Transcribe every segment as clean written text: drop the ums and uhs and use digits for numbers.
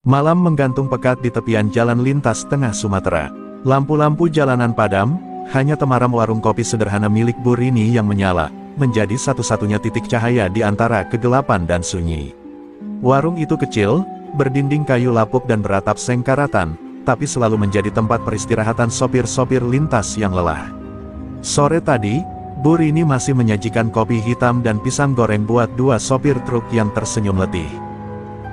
Malam menggantung pekat di tepian jalan lintas tengah Sumatera. Lampu-lampu jalanan padam, hanya temaram warung kopi sederhana milik Bu Rini yang menyala, menjadi satu-satunya titik cahaya di antara kegelapan dan sunyi. Warung itu kecil, berdinding kayu lapuk dan beratap sengkaratan, tapi selalu menjadi tempat peristirahatan sopir-sopir lintas yang lelah. Sore tadi, Bu Rini masih menyajikan kopi hitam dan pisang goreng buat dua sopir truk yang tersenyum letih.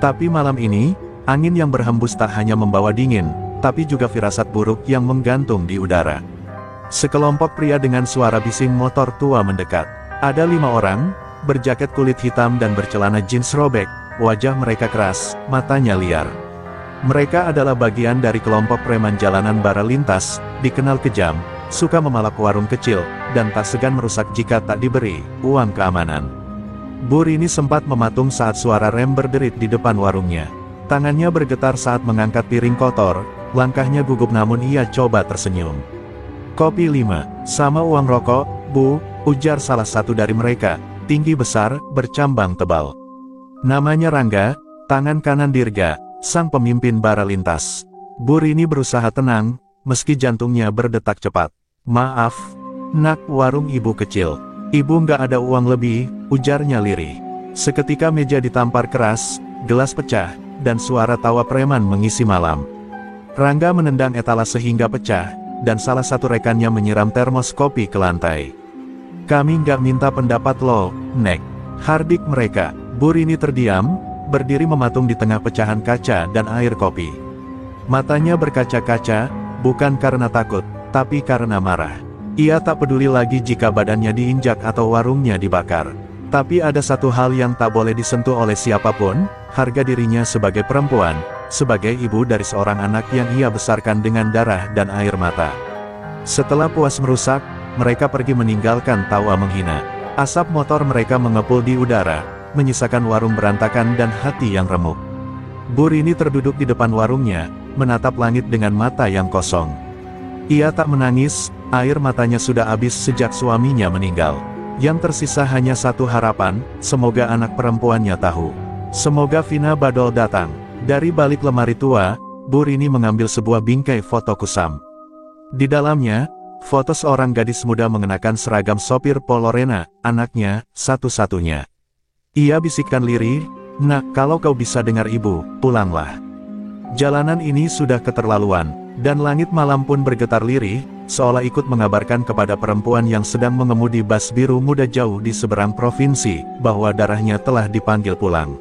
Tapi malam ini, angin yang berhembus tak hanya membawa dingin, tapi juga firasat buruk yang menggantung di udara. Sekelompok pria dengan suara bising motor tua mendekat. Ada 5 orang, berjaket kulit hitam dan bercelana jeans robek, wajah mereka keras, matanya liar. Mereka adalah bagian dari kelompok preman jalanan bara lintas, dikenal kejam, suka memalak warung kecil, dan tak segan merusak jika tak diberi uang keamanan. Bu Rini sempat mematung saat suara rem berderit di depan warungnya. Tangannya bergetar saat mengangkat piring kotor, langkahnya gugup namun ia coba tersenyum. "Kopi 5, sama uang rokok, Bu," ujar salah satu dari mereka, tinggi besar, bercambang tebal. Namanya Rangga, tangan kanan Dirga, sang pemimpin bara lintas. Bu Rini berusaha tenang, meski jantungnya berdetak cepat. "Maaf, Nak, warung ibu kecil. Ibu nggak ada uang lebih," ujarnya lirih. Seketika meja ditampar keras, gelas pecah, dan suara tawa preman mengisi malam. Rangga menendang etalase sehingga pecah, dan salah satu rekannya menyiram termos kopi ke lantai. "Kami nggak minta pendapat lo, Nek," hardik mereka. Bu Rini terdiam, berdiri mematung di tengah pecahan kaca dan air kopi. Matanya berkaca-kaca, bukan karena takut, tapi karena marah. Ia tak peduli lagi jika badannya diinjak atau warungnya dibakar. Tapi ada satu hal yang tak boleh disentuh oleh siapapun, harga dirinya sebagai perempuan, sebagai ibu dari seorang anak yang ia besarkan dengan darah dan air mata. Setelah puas merusak, mereka pergi meninggalkan tawa menghina. Asap motor mereka mengepul di udara, menyisakan warung berantakan dan hati yang remuk. Bu Rini terduduk di depan warungnya, menatap langit dengan mata yang kosong. Ia tak menangis, air matanya sudah habis sejak suaminya meninggal. Yang tersisa hanya satu harapan, semoga anak perempuannya tahu. Semoga Vina Badol datang. Dari balik lemari tua, Bu Rini mengambil sebuah bingkai foto kusam. Di dalamnya, foto seorang gadis muda mengenakan seragam sopir Polorena, anaknya, satu-satunya. Ia bisikkan lirih, "Nak, kalau kau bisa dengar ibu, pulanglah. Jalanan ini sudah keterlaluan." Dan langit malam pun bergetar lirih, seolah ikut mengabarkan kepada perempuan yang sedang mengemudi bas biru muda jauh di seberang provinsi, bahwa darahnya telah dipanggil pulang.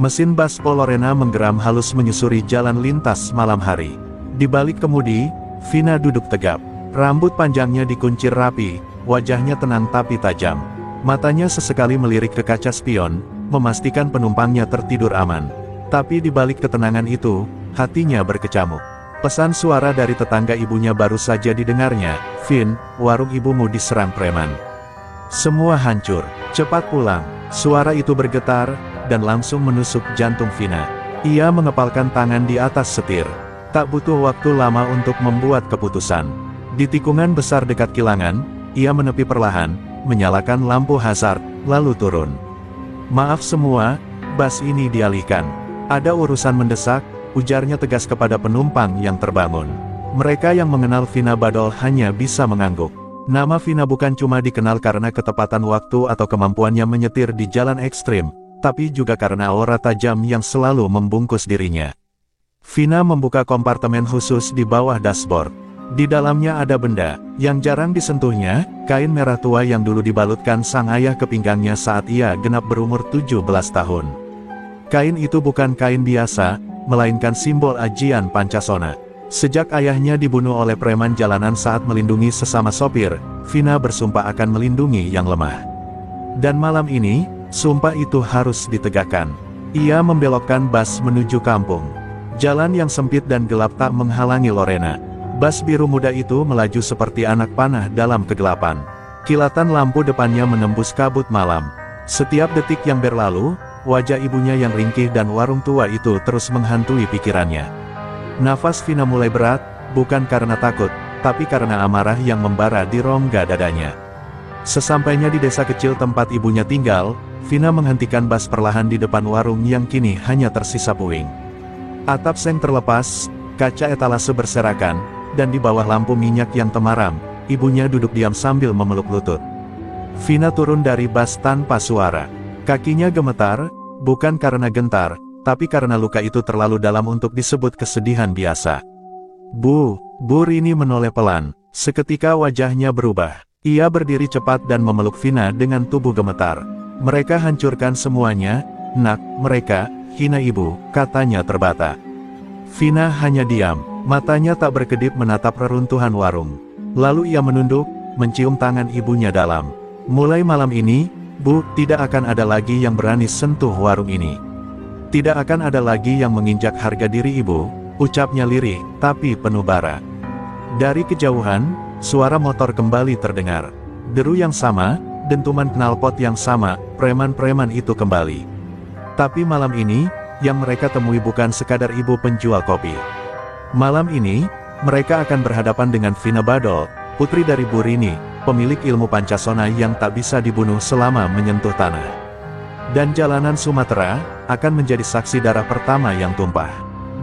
Mesin bas Polorena menggeram halus menyusuri jalan lintas malam hari. Di balik kemudi, Vina duduk tegap. Rambut panjangnya dikuncir rapi, wajahnya tenang tapi tajam. Matanya sesekali melirik ke kaca spion, memastikan penumpangnya tertidur aman. Tapi di balik ketenangan itu, hatinya berkecamuk. Pesan suara dari tetangga ibunya baru saja didengarnya, "Vin, warung ibumu diserang preman. Semua hancur, cepat pulang." Suara itu bergetar, dan langsung menusuk jantung Vina. Ia mengepalkan tangan di atas setir. Tak butuh waktu lama untuk membuat keputusan. Di tikungan besar dekat kilangan, ia menepi perlahan, menyalakan lampu hazard, lalu turun. "Maaf semua, bas ini dialihkan. Ada urusan mendesak," ujarnya tegas kepada penumpang yang terbangun. Mereka yang mengenal Vina Badol hanya bisa mengangguk. Nama Vina bukan cuma dikenal karena ketepatan waktu atau kemampuannya menyetir di jalan ekstrim, tapi juga karena aura tajam yang selalu membungkus dirinya. Vina membuka kompartemen khusus di bawah dashboard. Di dalamnya ada benda yang jarang disentuhnya, kain merah tua yang dulu dibalutkan sang ayah ke pinggangnya saat ia genap berumur 17 tahun. Kain itu bukan kain biasa, melainkan simbol ajian Pancasona. Sejak ayahnya dibunuh oleh preman jalanan saat melindungi sesama sopir, Vina bersumpah akan melindungi yang lemah. Dan malam ini, sumpah itu harus ditegakkan. Ia membelokkan bas menuju kampung. Jalan yang sempit dan gelap tak menghalangi Lorena. Bas biru muda itu melaju seperti anak panah dalam kegelapan. Kilatan lampu depannya menembus kabut malam. Setiap detik yang berlalu, wajah ibunya yang ringkih dan warung tua itu terus menghantui pikirannya. Nafas Vina mulai berat, bukan karena takut, tapi karena amarah yang membara di rongga dadanya. Sesampainya di desa kecil tempat ibunya tinggal, Vina menghentikan bas perlahan di depan warung yang kini hanya tersisa puing. Atap seng terlepas, kaca etalase berserakan, dan di bawah lampu minyak yang temaram, ibunya duduk diam sambil memeluk lutut. Vina turun dari bas tanpa suara. Kakinya gemetar, bukan karena gentar, tapi karena luka itu terlalu dalam untuk disebut kesedihan biasa. Bu Rini menoleh pelan. Seketika wajahnya berubah. Ia berdiri cepat dan memeluk Vina dengan tubuh gemetar. Mereka hancurkan semuanya, nak, mereka hina ibu, katanya terbata. Vina hanya diam, matanya tak berkedip menatap reruntuhan warung. Lalu ia menunduk, mencium tangan ibunya dalam. Mulai malam ini, Bu, tidak akan ada lagi yang berani sentuh warung ini. Tidak akan ada lagi yang menginjak harga diri ibu, ucapnya lirih, tapi penuh bara. Dari kejauhan, suara motor kembali terdengar. Deru yang sama, dentuman knalpot yang sama, preman-preman itu kembali. Tapi malam ini, yang mereka temui bukan sekadar ibu penjual kopi. Malam ini, mereka akan berhadapan dengan Vina Badol, putri dari Bu Rini, pemilik ilmu Pancasona yang tak bisa dibunuh selama menyentuh tanah. Dan jalanan Sumatera, akan menjadi saksi darah pertama yang tumpah.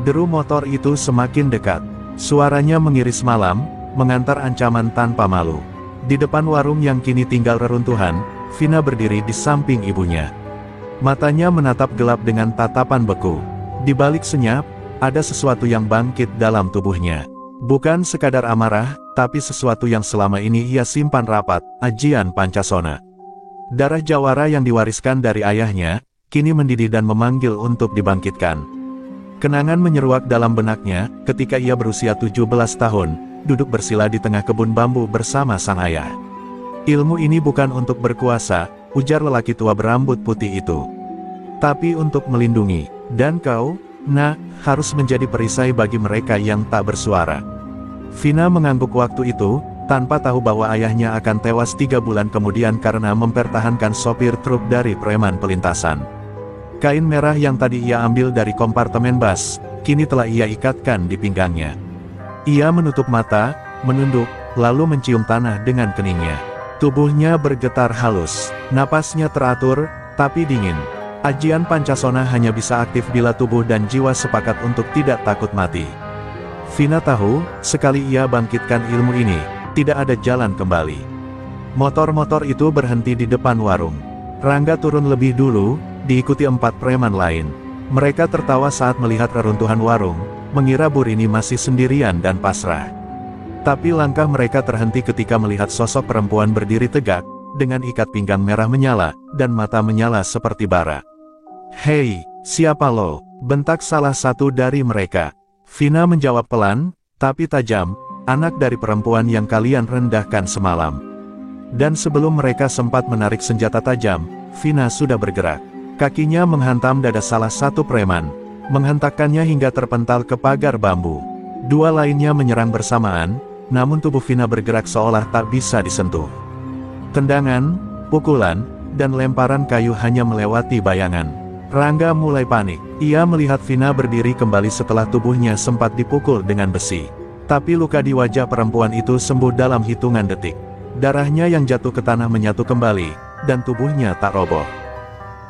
Deru motor itu semakin dekat. Suaranya mengiris malam, mengantar ancaman tanpa malu. Di depan warung yang kini tinggal reruntuhan, Vina berdiri di samping ibunya. Matanya menatap gelap dengan tatapan beku. Di balik senyap, ada sesuatu yang bangkit dalam tubuhnya. Bukan sekadar amarah, tapi sesuatu yang selama ini ia simpan rapat, ajian Pancasona. Darah jawara yang diwariskan dari ayahnya, kini mendidih dan memanggil untuk dibangkitkan. Kenangan menyeruak dalam benaknya, ketika ia berusia 17 tahun, duduk bersila di tengah kebun bambu bersama sang ayah. Ilmu ini bukan untuk berkuasa, ujar lelaki tua berambut putih itu. Tapi untuk melindungi, dan kau, nak, harus menjadi perisai bagi mereka yang tak bersuara. Vina mengangguk waktu itu, tanpa tahu bahwa ayahnya akan tewas 3 bulan kemudian karena mempertahankan sopir truk dari preman pelintasan. Kain merah yang tadi ia ambil dari kompartemen bas, kini telah ia ikatkan di pinggangnya. Ia menutup mata, menunduk, lalu mencium tanah dengan keningnya. Tubuhnya bergetar halus, napasnya teratur, tapi dingin. Ajian Pancasona hanya bisa aktif bila tubuh dan jiwa sepakat untuk tidak takut mati. Vina tahu, sekali ia bangkitkan ilmu ini, tidak ada jalan kembali. Motor-motor itu berhenti di depan warung. Rangga turun lebih dulu, diikuti 4 preman lain. Mereka tertawa saat melihat reruntuhan warung, mengira Bu Rini masih sendirian dan pasrah. Tapi langkah mereka terhenti ketika melihat sosok perempuan berdiri tegak, dengan ikat pinggang merah menyala, dan mata menyala seperti bara. "Hei, siapa lo?" bentak salah satu dari mereka. Vina menjawab pelan, tapi tajam, "Anak dari perempuan yang kalian rendahkan semalam." Dan sebelum mereka sempat menarik senjata tajam, Vina sudah bergerak. Kakinya menghantam dada salah satu preman, menghentakkannya hingga terpental ke pagar bambu. 2 lainnya menyerang bersamaan, namun tubuh Vina bergerak seolah tak bisa disentuh. Tendangan, pukulan, dan lemparan kayu hanya melewati bayangan. Rangga mulai panik. Ia melihat Vina berdiri kembali setelah tubuhnya sempat dipukul dengan besi. Tapi luka di wajah perempuan itu sembuh dalam hitungan detik. Darahnya yang jatuh ke tanah menyatu kembali, dan tubuhnya tak roboh.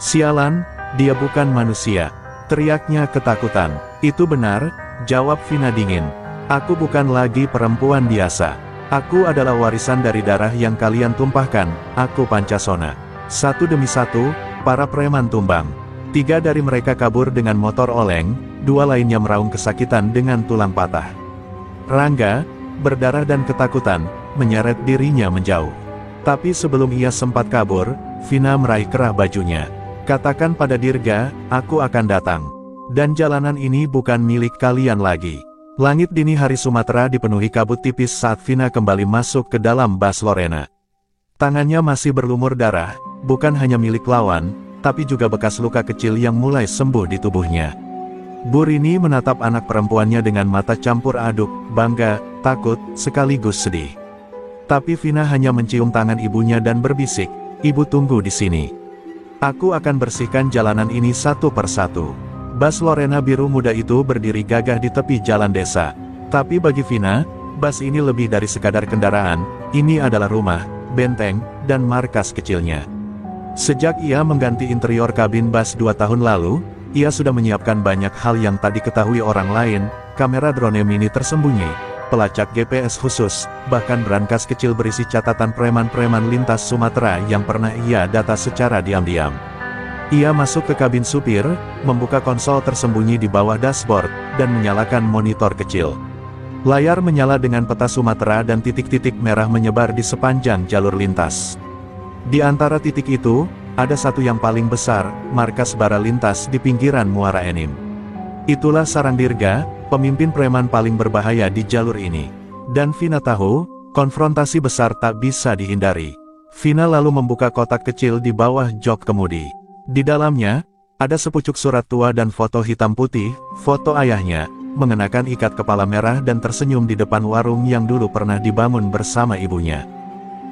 "Sialan, dia bukan manusia," teriaknya ketakutan. "Itu benar," jawab Vina dingin. "Aku bukan lagi perempuan biasa. Aku adalah warisan dari darah yang kalian tumpahkan, aku Pancasona." Satu demi satu, para preman tumbang. 3 dari mereka kabur dengan motor oleng, 2 lainnya meraung kesakitan dengan tulang patah. Rangga, berdarah dan ketakutan, menyeret dirinya menjauh. Tapi sebelum ia sempat kabur, Vina meraih kerah bajunya. "Katakan pada Dirga, aku akan datang. Dan jalanan ini bukan milik kalian lagi." Langit dini hari Sumatera dipenuhi kabut tipis saat Vina kembali masuk ke dalam bas Lorena. Tangannya masih berlumur darah, bukan hanya milik lawan, tapi juga bekas luka kecil yang mulai sembuh di tubuhnya. Bu Rini menatap anak perempuannya dengan mata campur aduk, bangga, takut, sekaligus sedih. Tapi Vina hanya mencium tangan ibunya dan berbisik, "Ibu tunggu di sini. Aku akan bersihkan jalanan ini satu persatu." Bas Lorena biru muda itu berdiri gagah di tepi jalan desa. Tapi bagi Vina, bas ini lebih dari sekadar kendaraan, ini adalah rumah, benteng, dan markas kecilnya. Sejak ia mengganti interior kabin bas 2 tahun lalu, ia sudah menyiapkan banyak hal yang tak diketahui orang lain, kamera drone mini tersembunyi, pelacak GPS khusus, bahkan brankas kecil berisi catatan preman-preman lintas Sumatera yang pernah ia data secara diam-diam. Ia masuk ke kabin supir, membuka konsol tersembunyi di bawah dashboard, dan menyalakan monitor kecil. Layar menyala dengan peta Sumatera dan titik-titik merah menyebar di sepanjang jalur lintas. Di antara titik itu, ada satu yang paling besar, markas bara lintas di pinggiran Muara Enim. Itulah sarang Dirga, pemimpin preman paling berbahaya di jalur ini. Dan Vina tahu, konfrontasi besar tak bisa dihindari. Vina lalu membuka kotak kecil di bawah jok kemudi. Di dalamnya, ada sepucuk surat tua dan foto hitam putih, foto ayahnya, mengenakan ikat kepala merah dan tersenyum di depan warung yang dulu pernah dibangun bersama ibunya.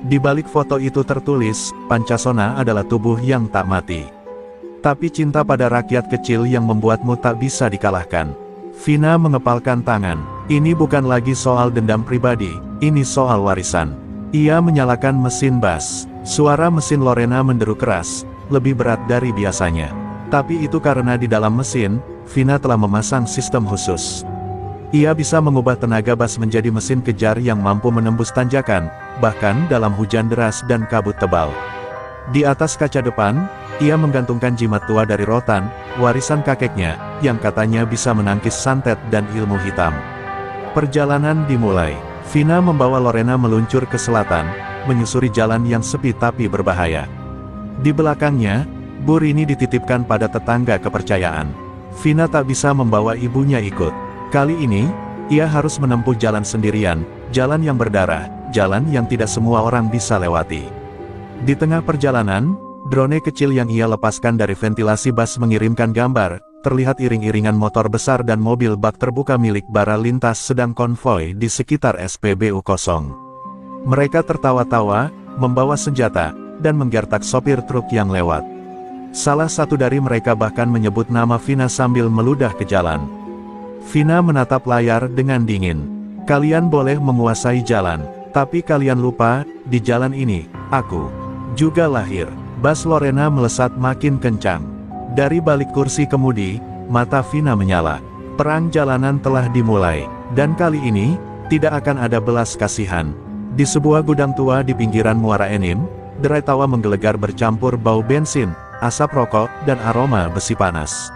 Di balik foto itu tertulis, Pancasona adalah tubuh yang tak mati. Tapi cinta pada rakyat kecil yang membuatmu tak bisa dikalahkan. Vina mengepalkan tangan. Ini bukan lagi soal dendam pribadi, ini soal warisan. Ia menyalakan mesin bas. Suara mesin Lorena menderu keras, lebih berat dari biasanya. Tapi itu karena di dalam mesin, Vina telah memasang sistem khusus. Ia bisa mengubah tenaga bas menjadi mesin kejar yang mampu menembus tanjakan, bahkan dalam hujan deras dan kabut tebal. Di atas kaca depan, ia menggantungkan jimat tua dari rotan, warisan kakeknya, yang katanya bisa menangkis santet dan ilmu hitam. Perjalanan dimulai. Vina membawa Lorena meluncur ke selatan, menyusuri jalan yang sepi tapi berbahaya. Di belakangnya, Bu Rini dititipkan pada tetangga kepercayaan. Vina tak bisa membawa ibunya ikut. Kali ini, ia harus menempuh jalan sendirian, jalan yang berdarah, jalan yang tidak semua orang bisa lewati. Di tengah perjalanan, drone kecil yang ia lepaskan dari ventilasi bas mengirimkan gambar, terlihat iring-iringan motor besar dan mobil bak terbuka milik bara lintas sedang konvoi di sekitar SPBU kosong. Mereka tertawa-tawa, membawa senjata, dan menggertak sopir truk yang lewat. Salah satu dari mereka bahkan menyebut nama Vina sambil meludah ke jalan. Vina menatap layar dengan dingin. Kalian boleh menguasai jalan, tapi kalian lupa, di jalan ini, aku juga lahir. Bas Lorena melesat makin kencang. Dari balik kursi kemudi, mata Vina menyala. Perang jalanan telah dimulai, dan kali ini, tidak akan ada belas kasihan. Di sebuah gudang tua di pinggiran Muara Enim, derai tawa menggelegar bercampur bau bensin, asap rokok, dan aroma besi panas.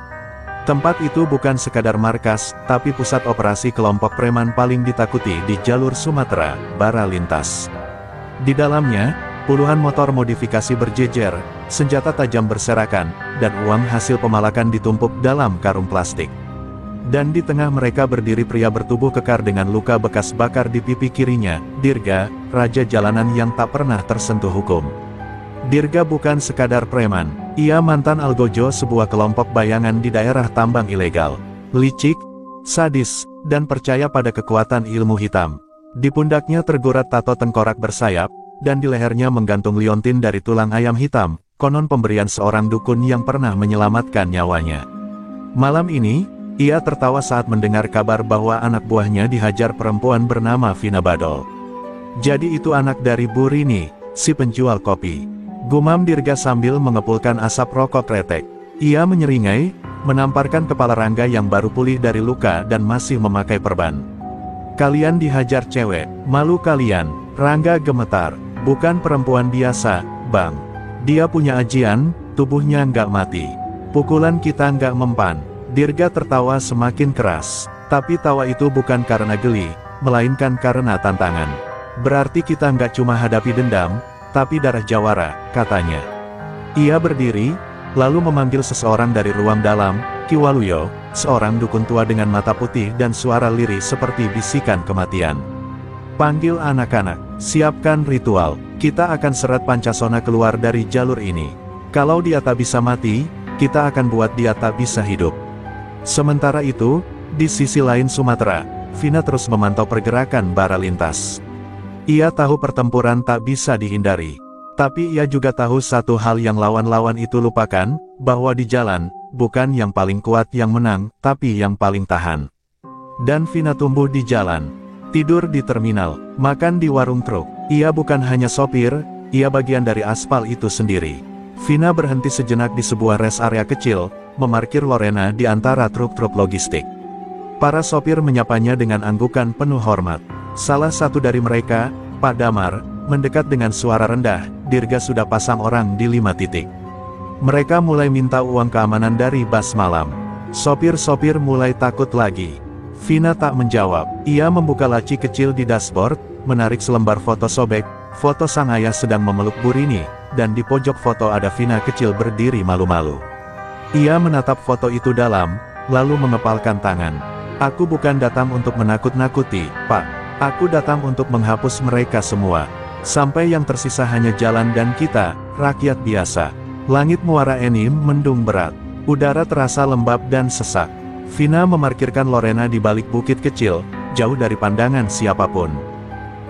Tempat itu bukan sekadar markas, tapi pusat operasi kelompok preman paling ditakuti di jalur Sumatera, bara lintas. Di dalamnya, puluhan motor modifikasi berjejer, senjata tajam berserakan, dan uang hasil pemalakan ditumpuk dalam karung plastik. Dan di tengah mereka berdiri pria bertubuh kekar dengan luka bekas bakar di pipi kirinya, Dirga, raja jalanan yang tak pernah tersentuh hukum. Dirga bukan sekadar preman, ia mantan algojo sebuah kelompok bayangan di daerah tambang ilegal. Licik, sadis, dan percaya pada kekuatan ilmu hitam. Di pundaknya tergurat tato tengkorak bersayap, dan di lehernya menggantung liontin dari tulang ayam hitam, konon pemberian seorang dukun yang pernah menyelamatkan nyawanya. Malam ini, ia tertawa saat mendengar kabar bahwa anak buahnya dihajar perempuan bernama Vina Badol. Jadi itu anak dari Bu Rini, si penjual kopi. Gumam Dirga sambil mengepulkan asap rokok kretek. Ia menyeringai, menamparkan kepala Rangga yang baru pulih dari luka dan masih memakai perban. Kalian dihajar cewek, malu kalian. Rangga gemetar. Bukan perempuan biasa, Bang. Dia punya ajian, tubuhnya nggak mati. Pukulan kita nggak mempan. Dirga tertawa semakin keras. Tapi tawa itu bukan karena geli, melainkan karena tantangan. Berarti kita nggak cuma hadapi dendam, tapi darah jawara, katanya. Ia berdiri, lalu memanggil seseorang dari ruang dalam, Ki Waluyo, seorang dukun tua dengan mata putih dan suara lirih seperti bisikan kematian. Panggil anak-anak, siapkan ritual, kita akan seret Pancasona keluar dari jalur ini. Kalau dia tak bisa mati, kita akan buat dia tak bisa hidup. Sementara itu, di sisi lain Sumatera, Vina terus memantau pergerakan bara lintas. Ia tahu pertempuran tak bisa dihindari. Tapi ia juga tahu satu hal yang lawan-lawan itu lupakan, bahwa di jalan, bukan yang paling kuat yang menang, tapi yang paling tahan. Dan Vina tumbuh di jalan. Tidur di terminal, makan di warung truk. Ia bukan hanya sopir, ia bagian dari aspal itu sendiri. Vina berhenti sejenak di sebuah rest area kecil, memarkir Lorena di antara truk-truk logistik. Para sopir menyapanya dengan anggukan penuh hormat. Salah satu dari mereka, Pak Damar, mendekat dengan suara rendah. Dirga sudah pasang orang di 5 titik. Mereka mulai minta uang keamanan dari bas malam. Sopir-sopir mulai takut lagi. Vina tak menjawab. Ia membuka laci kecil di dashboard, menarik selembar foto sobek. Foto sang ayah sedang memeluk Bu Rini, dan di pojok foto ada Vina kecil berdiri malu-malu. Ia menatap foto itu dalam, lalu mengepalkan tangan. Aku bukan datang untuk menakut-nakuti, Pak. Aku datang untuk menghapus mereka semua. Sampai yang tersisa hanya jalan dan kita, rakyat biasa. Langit muara Enim mendung berat. Udara terasa lembab dan sesak. Vina memarkirkan Lorena di balik bukit kecil, jauh dari pandangan siapapun.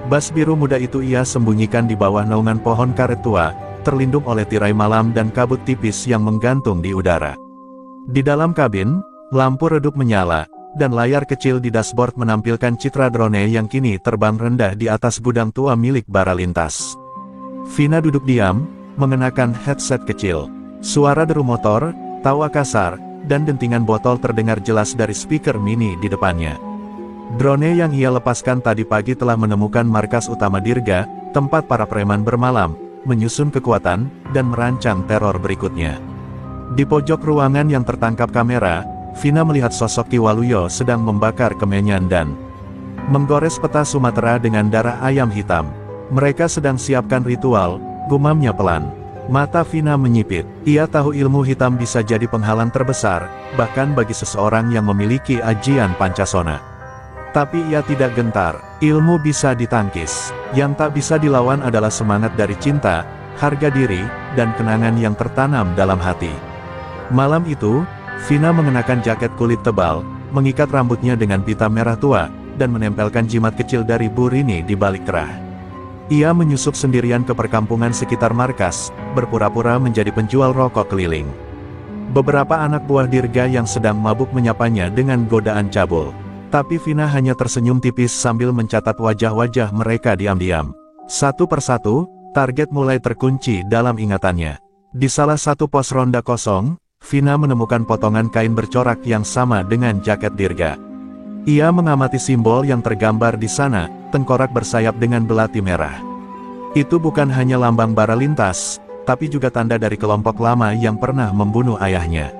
Bas biru muda itu ia sembunyikan di bawah naungan pohon karet tua, terlindung oleh tirai malam dan kabut tipis yang menggantung di udara. Di dalam kabin, lampu redup menyala, dan layar kecil di dashboard menampilkan citra drone yang kini terbang rendah di atas gudang tua milik Baralintas. Vina duduk diam, mengenakan headset kecil. Suara deru motor, tawa kasar, dan dentingan botol terdengar jelas dari speaker mini di depannya. Drone yang ia lepaskan tadi pagi telah menemukan markas utama Dirga, tempat para preman bermalam, menyusun kekuatan, dan merancang teror berikutnya. Di pojok ruangan yang tertangkap kamera, Vina melihat sosok Ki Waluyo sedang membakar kemenyan dan menggores peta Sumatera dengan darah ayam hitam. Mereka sedang siapkan ritual, gumamnya pelan. Mata Vina menyipit. Ia tahu ilmu hitam bisa jadi penghalang terbesar, bahkan bagi seseorang yang memiliki ajian Pancasona. Tapi ia tidak gentar. Ilmu bisa ditangkis. Yang tak bisa dilawan adalah semangat dari cinta, harga diri, dan kenangan yang tertanam dalam hati. Malam itu, Vina mengenakan jaket kulit tebal, mengikat rambutnya dengan pita merah tua, dan menempelkan jimat kecil dari Bu Rini di balik kerah. Ia menyusup sendirian ke perkampungan sekitar markas, berpura-pura menjadi penjual rokok keliling. Beberapa anak buah Dirga yang sedang mabuk menyapanya dengan godaan cabul. Tapi Vina hanya tersenyum tipis sambil mencatat wajah-wajah mereka diam-diam. Satu persatu, target mulai terkunci dalam ingatannya. Di salah satu pos ronda kosong, Vina menemukan potongan kain bercorak yang sama dengan jaket Dirga. Ia mengamati simbol yang tergambar di sana, tengkorak bersayap dengan belati merah. Itu bukan hanya lambang Baralintas, tapi juga tanda dari kelompok lama yang pernah membunuh ayahnya.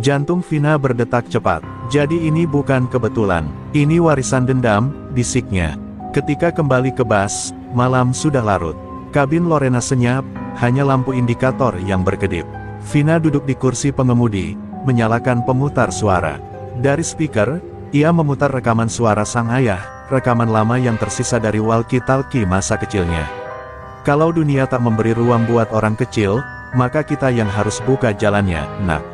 Jantung Vina berdetak cepat. Jadi ini bukan kebetulan. Ini warisan dendam, bisiknya. Ketika kembali ke bas, malam sudah larut. Kabin Lorena senyap, hanya lampu indikator yang berkedip. Vina duduk di kursi pengemudi, menyalakan pemutar suara. Dari speaker, ia memutar rekaman suara sang ayah, rekaman lama yang tersisa dari walkie-talkie masa kecilnya. Kalau dunia tak memberi ruang buat orang kecil, maka kita yang harus buka jalannya, nak.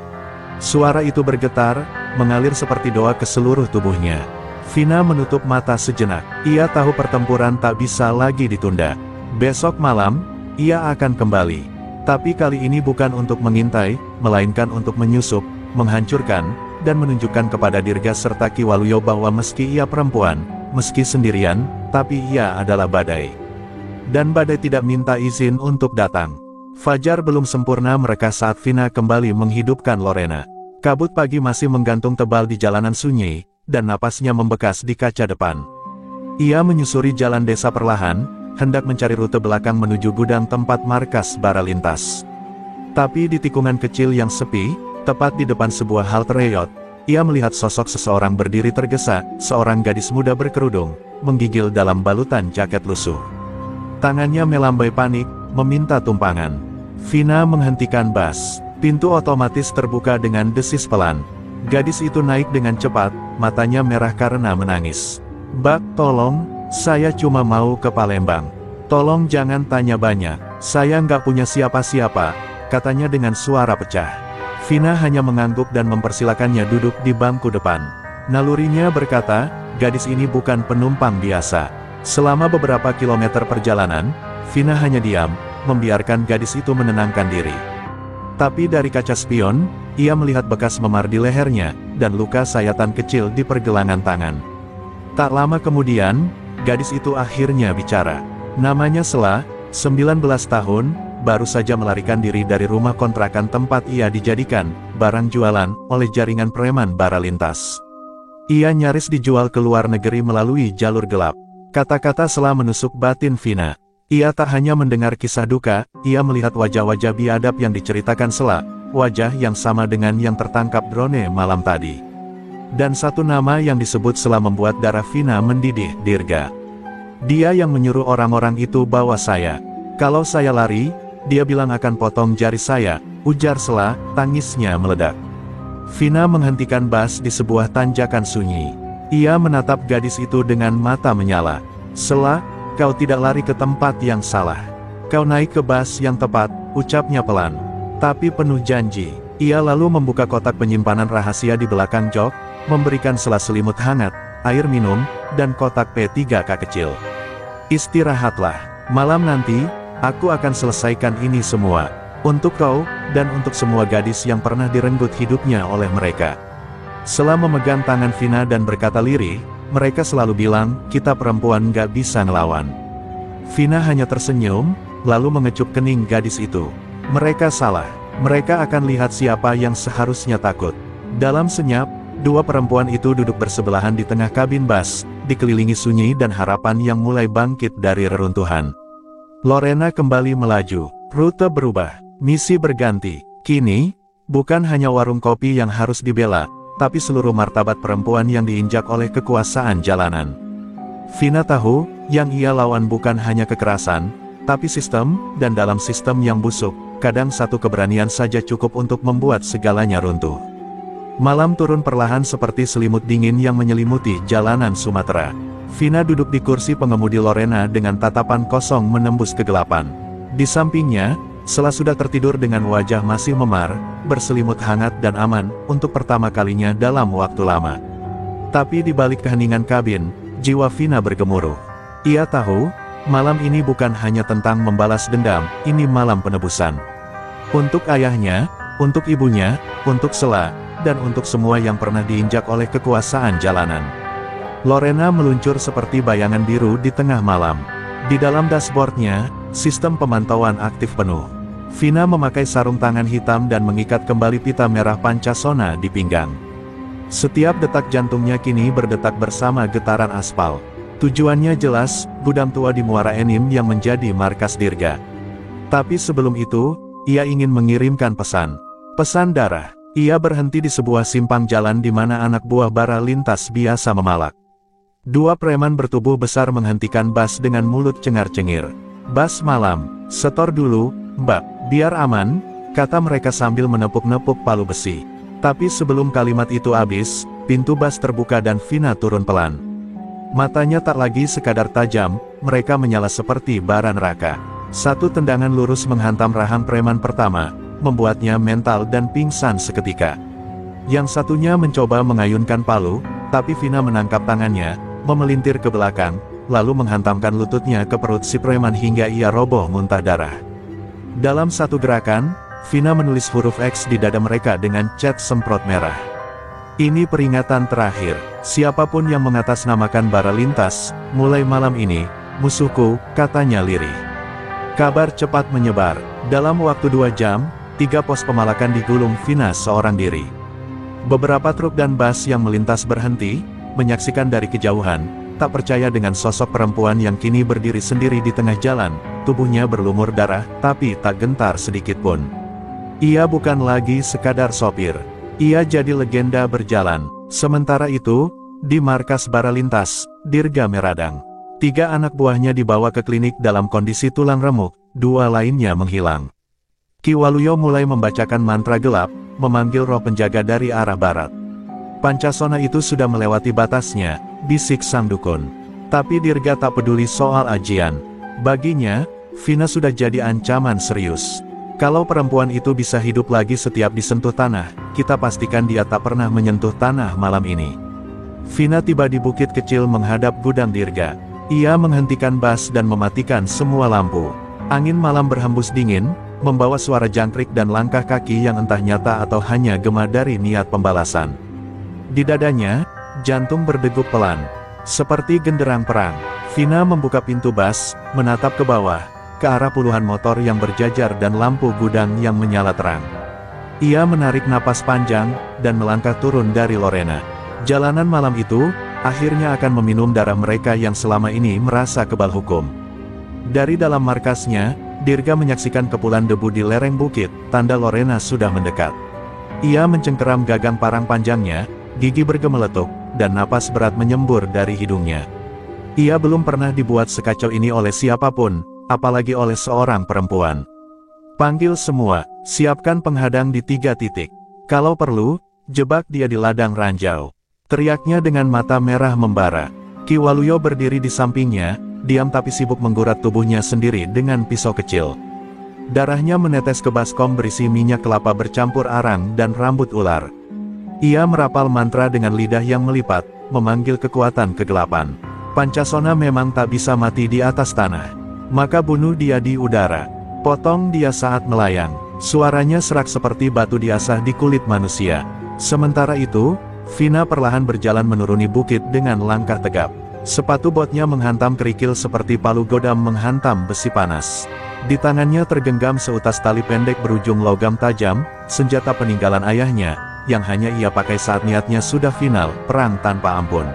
Suara itu bergetar, mengalir seperti doa ke seluruh tubuhnya. Vina menutup mata sejenak. Ia tahu pertempuran tak bisa lagi ditunda. Besok malam, ia akan kembali. Tapi kali ini bukan untuk mengintai, melainkan untuk menyusup, menghancurkan, dan menunjukkan kepada Dirga serta Ki Waluyo bahwa meski ia perempuan, meski sendirian, tapi ia adalah badai. Dan badai tidak minta izin untuk datang. Fajar belum sempurna mereka saat Vina kembali menghidupkan Lorena. Kabut pagi masih menggantung tebal di jalanan sunyi, dan napasnya membekas di kaca depan. Ia menyusuri jalan desa perlahan, hendak mencari rute belakang menuju gudang tempat markas Baralintas. Tapi di tikungan kecil yang sepi, tepat di depan sebuah halte reyot, ia melihat sosok seseorang berdiri tergesa, seorang gadis muda berkerudung, menggigil dalam balutan jaket lusuh. Tangannya melambai panik, meminta tumpangan. Vina menghentikan bas. Pintu otomatis terbuka dengan desis pelan. Gadis itu naik dengan cepat, matanya merah karena menangis. "Mbak, tolong, saya cuma mau ke Palembang. Tolong jangan tanya banyak, saya nggak punya siapa-siapa," katanya dengan suara pecah. Vina hanya mengangguk dan mempersilakannya duduk di bangku depan. Nalurinya berkata, gadis ini bukan penumpang biasa. Selama beberapa kilometer perjalanan, Vina hanya diam, membiarkan gadis itu menenangkan diri. Tapi dari kaca spion, ia melihat bekas memar di lehernya, dan luka sayatan kecil di pergelangan tangan. Tak lama kemudian, gadis itu akhirnya bicara. Namanya Sela, 19 tahun, baru saja melarikan diri dari rumah kontrakan tempat ia dijadikan barang jualan oleh jaringan preman bara lintas. Ia nyaris dijual ke luar negeri melalui jalur gelap. Kata-kata Sela menusuk batin Vina. Ia tak hanya mendengar kisah duka, ia melihat wajah-wajah biadab yang diceritakan Sela, wajah yang sama dengan yang tertangkap drone malam tadi. Dan satu nama yang disebut Sela membuat darah Vina mendidih. Dirga. Dia yang menyuruh orang-orang itu bawa saya. Kalau saya lari, dia bilang akan potong jari saya, ujar Sela, tangisnya meledak. Vina menghentikan bas di sebuah tanjakan sunyi. Ia menatap gadis itu dengan mata menyala. Sela, kau tidak lari ke tempat yang salah. Kau naik ke bas yang tepat, ucapnya pelan. Tapi penuh janji. Ia lalu membuka kotak penyimpanan rahasia di belakang jok, memberikan Sela selimut hangat, air minum, dan kotak P3K kecil. Istirahatlah. Malam nanti, aku akan selesaikan ini semua. Untuk kau, dan untuk semua gadis yang pernah direnggut hidupnya oleh mereka. Sela memegang tangan Vina dan berkata lirih, mereka selalu bilang, kita perempuan gak bisa ngelawan. Vina hanya tersenyum, lalu mengecup kening gadis itu. Mereka salah. Mereka akan lihat siapa yang seharusnya takut. Dalam senyap, dua perempuan itu duduk bersebelahan di tengah kabin bas, dikelilingi sunyi dan harapan yang mulai bangkit dari reruntuhan. Lorena kembali melaju. Rute berubah. Misi berganti. Kini, bukan hanya warung kopi yang harus dibela, tapi seluruh martabat perempuan yang diinjak oleh kekuasaan jalanan. Vina tahu, yang ia lawan bukan hanya kekerasan, tapi sistem, dan dalam sistem yang busuk, kadang satu keberanian saja cukup untuk membuat segalanya runtuh. Malam turun perlahan seperti selimut dingin yang menyelimuti jalanan Sumatera. Vina duduk di kursi pengemudi Lorena dengan tatapan kosong menembus kegelapan. Di sampingnya, Sela sudah tertidur dengan wajah masih memar, berselimut hangat dan aman, untuk pertama kalinya dalam waktu lama. Tapi di balik keheningan kabin, jiwa Vina bergemuruh. Ia tahu, malam ini bukan hanya tentang membalas dendam, ini malam penebusan. Untuk ayahnya, untuk ibunya, untuk Sela, dan untuk semua yang pernah diinjak oleh kekuasaan jalanan. Lorena meluncur seperti bayangan biru di tengah malam. Di dalam dashboardnya, sistem pemantauan aktif penuh. Vina memakai sarung tangan hitam dan mengikat kembali pita merah Pancasona di pinggang. Setiap detak jantungnya kini berdetak bersama getaran aspal. Tujuannya jelas, gudang tua di Muara Enim yang menjadi markas Dirga. Tapi sebelum itu, ia ingin mengirimkan pesan. Pesan darah. Ia berhenti di sebuah simpang jalan di mana anak buah bara lintas biasa memalak. Dua preman bertubuh besar menghentikan bas dengan mulut cengar-cengir. Bas malam, setor dulu, Mbak. Biar aman, kata mereka sambil menepuk-nepuk palu besi. Tapi sebelum kalimat itu habis, pintu bas terbuka dan Vina turun pelan. Matanya tak lagi sekadar tajam, mereka menyala seperti bara neraka. Satu tendangan lurus menghantam rahang preman pertama, membuatnya mental dan pingsan seketika. Yang satunya mencoba mengayunkan palu, tapi Vina menangkap tangannya, memelintir ke belakang, lalu menghantamkan lututnya ke perut si preman hingga ia roboh muntah darah. Dalam satu gerakan, Vina menulis huruf X di dada mereka dengan cat semprot merah. Ini peringatan terakhir, siapapun yang mengatasnamakan bara lintas, mulai malam ini, musuhku, katanya lirih. Kabar cepat menyebar, dalam waktu 2 jam, 3 pos pemalakan digulung Vina seorang diri. Beberapa truk dan bas yang melintas berhenti, menyaksikan dari kejauhan, tak percaya dengan sosok perempuan yang kini berdiri sendiri di tengah jalan, tubuhnya berlumur darah, tapi tak gentar sedikit pun. Ia bukan lagi sekadar sopir. Ia jadi legenda berjalan. Sementara itu, di markas bara lintas, Dirga Meradang. 3 anak buahnya dibawa ke klinik dalam kondisi tulang remuk, 2 lainnya menghilang. Ki Waluyo mulai membacakan mantra gelap, memanggil roh penjaga dari arah barat. Pancasona itu sudah melewati batasnya, bisik sang dukun. Tapi Dirga tak peduli soal ajian. Baginya, Vina sudah jadi ancaman serius. Kalau perempuan itu bisa hidup lagi setiap disentuh tanah, kita pastikan dia tak pernah menyentuh tanah malam ini. Vina tiba di bukit kecil menghadap gudang Dirga. Ia menghentikan bas dan mematikan semua lampu. Angin malam berhembus dingin, membawa suara jangkrik dan langkah kaki yang entah nyata atau hanya gema dari niat pembalasan. Di dadanya, jantung berdegup pelan. Seperti genderang perang, Vina membuka pintu bas, menatap ke bawah. ke arah puluhan motor yang berjajar dan lampu gudang yang menyala terang. Ia menarik napas panjang, dan melangkah turun dari Lorena. Jalanan malam itu, akhirnya akan meminum darah mereka yang selama ini merasa kebal hukum. Dari dalam markasnya, Dirga menyaksikan kepulan debu di lereng bukit, tanda Lorena sudah mendekat. Ia mencengkeram gagang parang panjangnya, gigi bergemeletuk, dan napas berat menyembur dari hidungnya. Ia belum pernah dibuat sekacau ini oleh siapapun, apalagi oleh seorang perempuan. Panggil semua, siapkan penghadang di 3 titik. Kalau perlu, jebak dia di ladang ranjau. Teriaknya dengan mata merah membara. Ki Waluyo berdiri di sampingnya, diam tapi sibuk menggurat tubuhnya sendiri dengan pisau kecil. Darahnya menetes ke baskom berisi minyak kelapa bercampur arang dan rambut ular. Ia merapal mantra dengan lidah yang melipat, memanggil kekuatan kegelapan. Pancasona memang tak bisa mati di atas tanah. Maka bunuh dia di udara. Potong dia saat melayang. Suaranya serak seperti batu diasah di kulit manusia. Sementara itu, Vina perlahan berjalan menuruni bukit dengan langkah tegap. Sepatu botnya menghantam kerikil seperti palu godam menghantam besi panas. Di tangannya tergenggam seutas tali pendek berujung logam tajam, senjata peninggalan ayahnya, yang hanya ia pakai saat niatnya sudah final, perang tanpa ampun.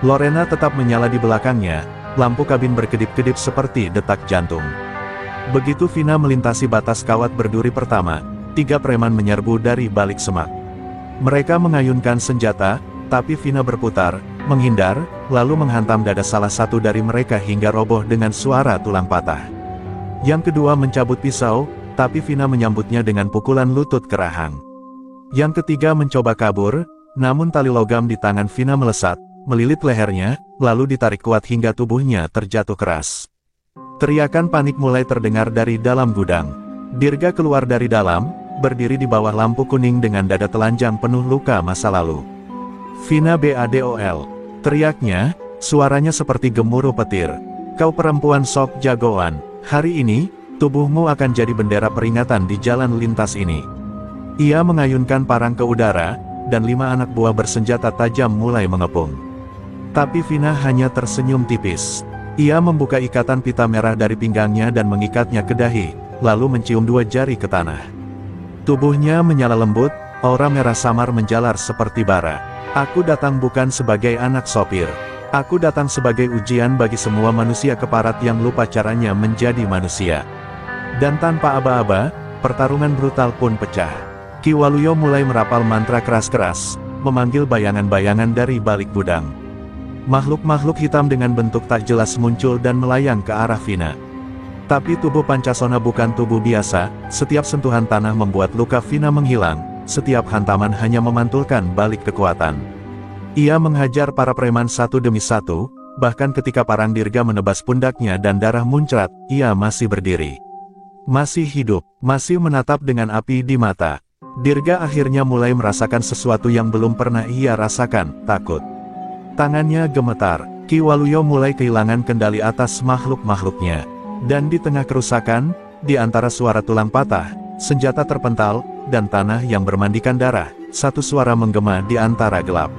Lorena tetap menyala di belakangnya, lampu kabin berkedip-kedip seperti detak jantung. Begitu Vina melintasi batas kawat berduri pertama, 3 preman menyerbu dari balik semak. Mereka mengayunkan senjata, tapi Vina berputar, menghindar, lalu menghantam dada salah satu dari mereka hingga roboh dengan suara tulang patah. Yang kedua mencabut pisau, tapi Vina menyambutnya dengan pukulan lutut ke rahang. Yang ketiga mencoba kabur, namun tali logam di tangan Vina melesat, melilit lehernya, lalu ditarik kuat hingga tubuhnya terjatuh keras. Teriakan panik mulai terdengar dari dalam gudang. Dirga keluar dari dalam, berdiri di bawah lampu kuning dengan dada telanjang penuh luka masa lalu. Vina Badol, teriaknya, suaranya seperti gemuruh petir. Kau perempuan sok jagoan, hari ini, tubuhmu akan jadi bendera peringatan di jalan lintas ini. Ia mengayunkan parang ke udara, dan 5 anak buah bersenjata tajam mulai mengepung. Tapi Vina hanya tersenyum tipis. Ia membuka ikatan pita merah dari pinggangnya dan mengikatnya ke dahi, lalu mencium 2 jari ke tanah. Tubuhnya menyala lembut, aura merah samar menjalar seperti bara. Aku datang bukan sebagai anak sopir. Aku datang sebagai ujian bagi semua manusia keparat yang lupa caranya menjadi manusia. Dan tanpa aba-aba, pertarungan brutal pun pecah. Ki Waluyo mulai merapal mantra keras-keras, memanggil bayangan-bayangan dari balik gudang. Makhluk-makhluk hitam dengan bentuk tak jelas muncul dan melayang ke arah Vina. Tapi tubuh Pancasona bukan tubuh biasa, setiap sentuhan tanah membuat luka Vina menghilang, setiap hantaman hanya memantulkan balik kekuatan. Ia menghajar para preman satu demi satu, bahkan ketika parang Dirga menebas pundaknya dan darah muncrat, ia masih berdiri. Masih hidup, masih menatap dengan api di mata. Dirga akhirnya mulai merasakan sesuatu yang belum pernah ia rasakan, takut. Tangannya gemetar, Ki Waluyo mulai kehilangan kendali atas makhluk-makhluknya. Dan di tengah kerusakan, di antara suara tulang patah, senjata terpental, dan tanah yang bermandikan darah, satu suara menggema di antara gelap.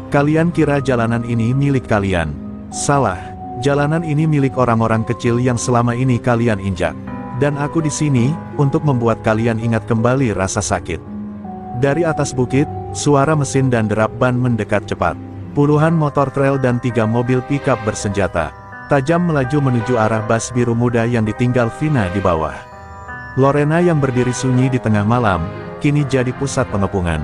Kalian kira jalanan ini milik kalian? Salah, jalanan ini milik orang-orang kecil yang selama ini kalian injak. Dan aku di sini, untuk membuat kalian ingat kembali rasa sakit. Dari atas bukit, suara mesin dan derap ban mendekat cepat. Puluhan motor trail dan 3 mobil pickup bersenjata tajam melaju menuju arah bas biru muda yang ditinggal Vina di bawah. Lorena yang berdiri sunyi di tengah malam, kini jadi pusat pengepungan.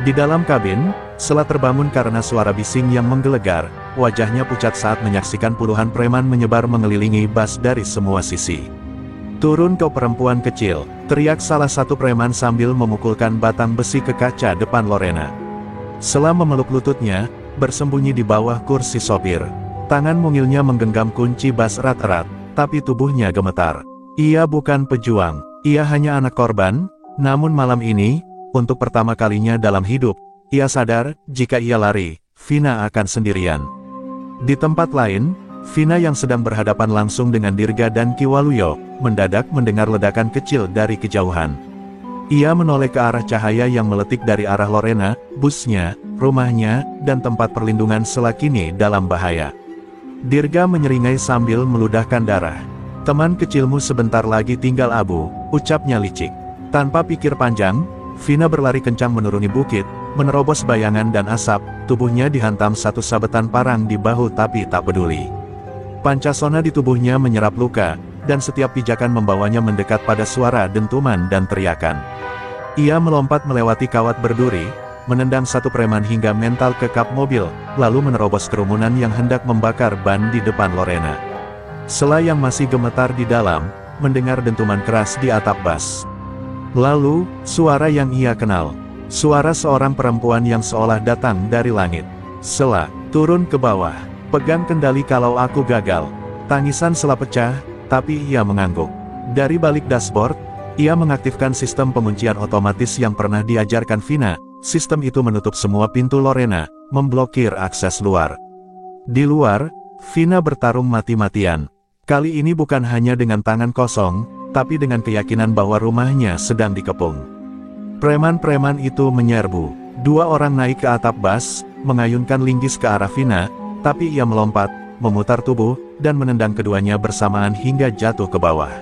Di dalam kabin, Sela terbangun karena suara bising yang menggelegar, wajahnya pucat saat menyaksikan puluhan preman menyebar mengelilingi bas dari semua sisi. Turun kau perempuan kecil, teriak salah satu preman sambil memukulkan batang besi ke kaca depan Lorena. Sela memeluk lututnya, bersembunyi di bawah kursi sopir. Tangan mungilnya menggenggam kunci bas erat-erat, tapi tubuhnya gemetar. Ia bukan pejuang, ia hanya anak korban, namun malam ini, untuk pertama kalinya dalam hidup, ia sadar, jika ia lari, Vina akan sendirian. Di tempat lain, Vina yang sedang berhadapan langsung dengan Dirga dan Ki Waluyo, mendadak mendengar ledakan kecil dari kejauhan. Ia menoleh ke arah cahaya yang meletik dari arah Lorena, busnya, rumahnya, dan tempat perlindungan Sela kini dalam bahaya. Dirga menyeringai sambil meludahkan darah. Teman kecilmu sebentar lagi tinggal abu, ucapnya licik. Tanpa pikir panjang, Vina berlari kencang menuruni bukit, menerobos bayangan dan asap, tubuhnya dihantam satu sabetan parang di bahu tapi tak peduli. Pancasona di tubuhnya menyerap luka, dan setiap pijakan membawanya mendekat pada suara dentuman dan teriakan. Ia melompat melewati kawat berduri, menendang satu preman hingga mental ke kap mobil, lalu menerobos kerumunan yang hendak membakar ban di depan Lorena. Sela yang masih gemetar di dalam, mendengar dentuman keras di atap bas. Lalu, suara yang ia kenal. Suara seorang perempuan yang seolah datang dari langit. Sela, turun ke bawah. Pegang kendali kalau aku gagal. Tangisan Sela pecah, tapi ia mengangguk. Dari balik dashboard, ia mengaktifkan sistem penguncian otomatis yang pernah diajarkan Vina. Sistem itu menutup semua pintu Lorena, memblokir akses luar. Di luar, Vina bertarung mati-matian. Kali ini bukan hanya dengan tangan kosong, tapi dengan keyakinan bahwa rumahnya sedang dikepung. Preman-preman itu menyerbu. Dua orang naik ke atap bas, mengayunkan linggis ke arah Vina, tapi ia melompat, memutar tubuh, dan menendang keduanya bersamaan hingga jatuh ke bawah.